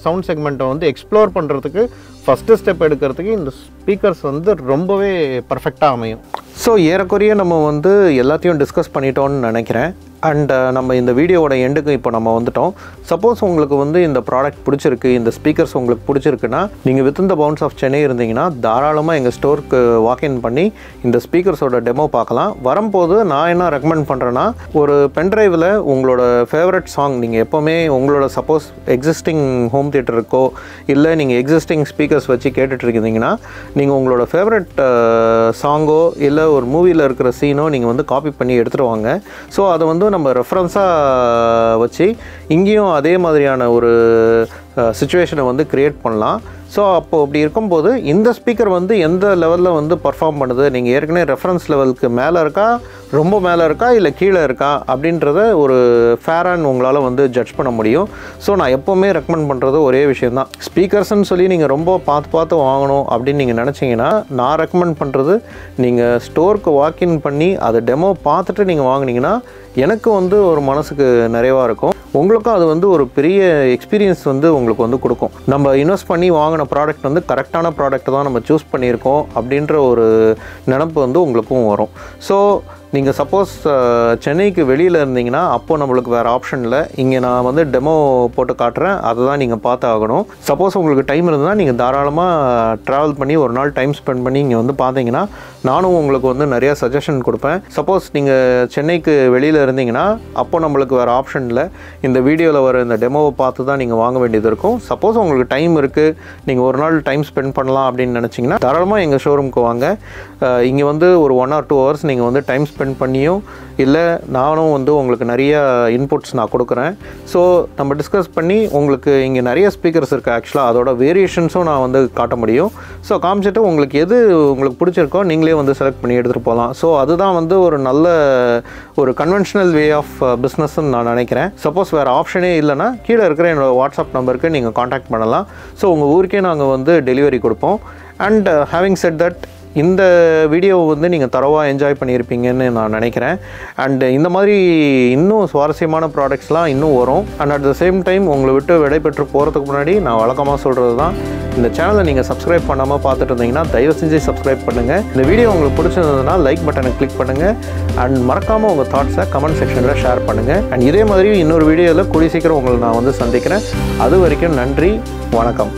சவுண்ட் செக்மெண்ட்டை வந்து எக்ஸ்ப்ளோர் பண்ணுறதுக்கு ஃபஸ்ட்டு ஸ்டெப் எடுக்கிறதுக்கு இந்த ஸ்பீக்கர்ஸ் வந்து ரொம்பவே பர்ஃபெக்டாக அமையும். ஸோ ஏறக்குறைய நம்ம வந்து எல்லாத்தையும் டிஸ்கஸ் பண்ணிட்டோம்னு நினைக்கிறேன். அண்ட் நம்ம இந்த வீடியோவோட எண்டுக்கு இப்போ நம்ம வந்துட்டோம். சப்போஸ் உங்களுக்கு வந்து இந்த ப்ராடக்ட் பிடிச்சிருக்கு, இந்த ஸ்பீக்கர்ஸ் உங்களுக்கு பிடிச்சிருக்குன்னா நீங்கள் within the bounds of Chennai இருந்தீங்கன்னா தாராளமாக எங்கள் ஸ்டோருக்கு வாக்இன் பண்ணி இந்த ஸ்பீக்கர்ஸோட டெமோ பார்க்கலாம். வரும்போது நான் என்ன ரெக்கமெண்ட் பண்ணுறேன்னா, ஒரு பென்ட்ரைவில் உங்களோட ஃபேவரட் சாங் நீங்கள் எப்போவுமே உங்களோட சப்போஸ் எக்ஸிஸ்டிங் ஹோம் தியேட்டர் இருக்கோ இல்லை நீங்கள் எக்ஸிஸ்டிங் ஸ்பீக்கர்ஸ் வச்சு கேட்டுட்ருக்கீங்கன்னா நீங்கள் உங்களோட ஃபேவரட் சாங்கோ இல்லை ஒரு மூவியில் இருக்கிற சீனோ நீங்கள் வந்து காப்பி பண்ணி எடுத்துகிட்டு வாங்க. ஸோ அதை வந்து நம்ம ரெஃபரன்ஸாக வச்சு இங்கேயும் அதே மாதிரியான ஒரு சிச்சுவேஷனை வந்து க்ரியேட் பண்ணலாம். ஸோ அப்போது அப்படி இருக்கும்போது இந்த ஸ்பீக்கர் வந்து எந்த லெவலில் வந்து பர்ஃபார்ம் பண்ணுது, நீங்கள் ஏற்கனவே ரெஃபரன்ஸ் லெவலுக்கு மேலே இருக்கா, ரொம்ப மேலே இருக்கா, இல்லை கீழே இருக்கா அப்படின்றத ஒரு ஃபேரான்னு உங்களால் வந்து ஜட்ஜ் பண்ண முடியும். ஸோ நான் எப்போவுமே ரெக்கமெண்ட் பண்ணுறது ஒரே விஷயந்தான், ஸ்பீக்கர்ஸ்ன்னு சொல்லி நீங்கள் ரொம்ப பார்த்து வாங்கணும் அப்படின்னு நீங்கள் நினச்சிங்கன்னா நான் ரெக்கமெண்ட் பண்ணுறது நீங்கள் ஸ்டோருக்கு வாக்இன் பண்ணி அதை டெமோ பார்த்துட்டு நீங்கள் வாங்கினீங்கன்னா எனக்கு வந்து ஒரு மனசுக்கு நிறைவாக இருக்கும். உங்களுக்கும் அது வந்து ஒரு பெரிய எக்ஸ்பீரியன்ஸ் வந்து உங்களுக்கு வந்து கொடுக்கும். நம்ம இன்வெஸ்ட் பண்ணி வாங்கின ப்ராடக்ட் வந்து கரெக்டான ப்ராடக்ட் தான் நம்ம சூஸ் பண்ணியிருக்கோம் அப்படின்ற ஒரு நினப்பு வந்து உங்களுக்கும் வரும். ஸோ நீங்கள் சப்போஸ் சென்னைக்கு வெளியில் இருந்தீங்கன்னா அப்போது நம்மளுக்கு வேறு ஆப்ஷன் இல்லை. இங்கே நான் வந்து டெமோ போட்டு காட்டுறேன், அதை தான் நீங்கள் பார்த்து ஆகணும். சப்போஸ் உங்களுக்கு டைம் இருந்ததுன்னா நீங்கள் தாராளமாக ட்ராவல் பண்ணி ஒரு நாள் டைம் ஸ்பெண்ட் பண்ணி இங்கே வந்து பார்த்தீங்கன்னா நானும் உங்களுக்கு வந்து நிறையா சஜஷன் கொடுப்பேன். சப்போஸ் நீங்கள் சென்னைக்கு வெளியில் இருந்தீங்கன்னா அப்போது நம்மளுக்கு வேறு ஆப்ஷன் இல்லை, இந்த வீடியோவில் வர இந்த டெமோவை பார்த்து தான் நீங்கள் வாங்க வேண்டியது இருக்கும். சப்போஸ் உங்களுக்கு டைம் இருக்குது, நீங்கள் ஒரு நாள் டைம் ஸ்பெண்ட் பண்ணலாம் அப்படின்னு நினச்சிங்கன்னா தாராளமாக எங்கள் ஷோரூமுக்கு வாங்க. இங்கே வந்து ஒரு 1 or 2 hours நீங்கள் வந்து டைம் ஸ்பெண்ட் பண்ணியும் இல்லை நானும் வந்து உங்களுக்கு நிறைய இன்புட்ஸ் நான் கொடுக்குறேன். ஸோ நம்ம டிஸ்கஸ் பண்ணி உங்களுக்கு இங்கே நிறைய ஸ்பீக்கர்ஸ் இருக்குது, ஆக்சுவலாக அதோட வேரியேஷன்ஸும் நான் வந்து காட்ட முடியும். ஸோ காமிச்சிட்டு உங்களுக்கு எது உங்களுக்கு பிடிச்சிருக்கோ நீங்களே வந்து செலக்ட் பண்ணி எடுத்துகிட்டு போகலாம். ஸோ அதுதான் வந்து ஒரு நல்ல ஒரு கன்வென்ஷனல் வே ஆஃப் பிஸ்னஸ்ன்னு நான் நினைக்கிறேன். சப்போஸ் வேறு ஆப்ஷனே இல்லைனா கீழே இருக்கிற என்னோடய வாட்ஸ்அப் நம்பருக்கு நீங்கள் காண்டாக்ட் பண்ணலாம். ஸோ உங்கள் ஊருக்கே நாங்கள் வந்து டெலிவரி கொடுப்போம். அண்ட் ஹேவிங் செட் தட் இந்த வீடியோவை வந்து நீங்கள் தரவாக என்ஜாய் பண்ணியிருப்பீங்கன்னு நான் நினைக்கிறேன். அண்ட் இந்த மாதிரி இன்னும் சுவாரஸ்யமான ப்ராடக்ட்ஸ்லாம் இன்னும் வரும். And at the same time உங்களை விட்டு விடைபெற்று போகிறதுக்கு முன்னாடி நான் வழக்கமாக சொல்கிறது தான், இந்த சேனலை நீங்கள் சப்ஸ்கிரைப் பண்ணாமல் பார்த்துட்டு இருந்தீங்கன்னா தயவு செஞ்சு சப்ஸ்கிரைப் பண்ணுங்கள். இந்த வீடியோ உங்களுக்கு பிடிச்சிருந்ததுன்னா லைக் பட்டனை கிளிக் பண்ணுங்கள். அண்ட் மறக்காமல் உங்கள் தாட்ஸை கமெண்ட் செக்ஷனில் ஷேர் பண்ணுங்கள். அண்ட் இதே மாதிரி இன்னொரு வீடியோவில் கூடிய சீக்கிரம் உங்களை நான் வந்து சந்திக்கிறேன். அது வரைக்கும் நன்றி, வணக்கம்.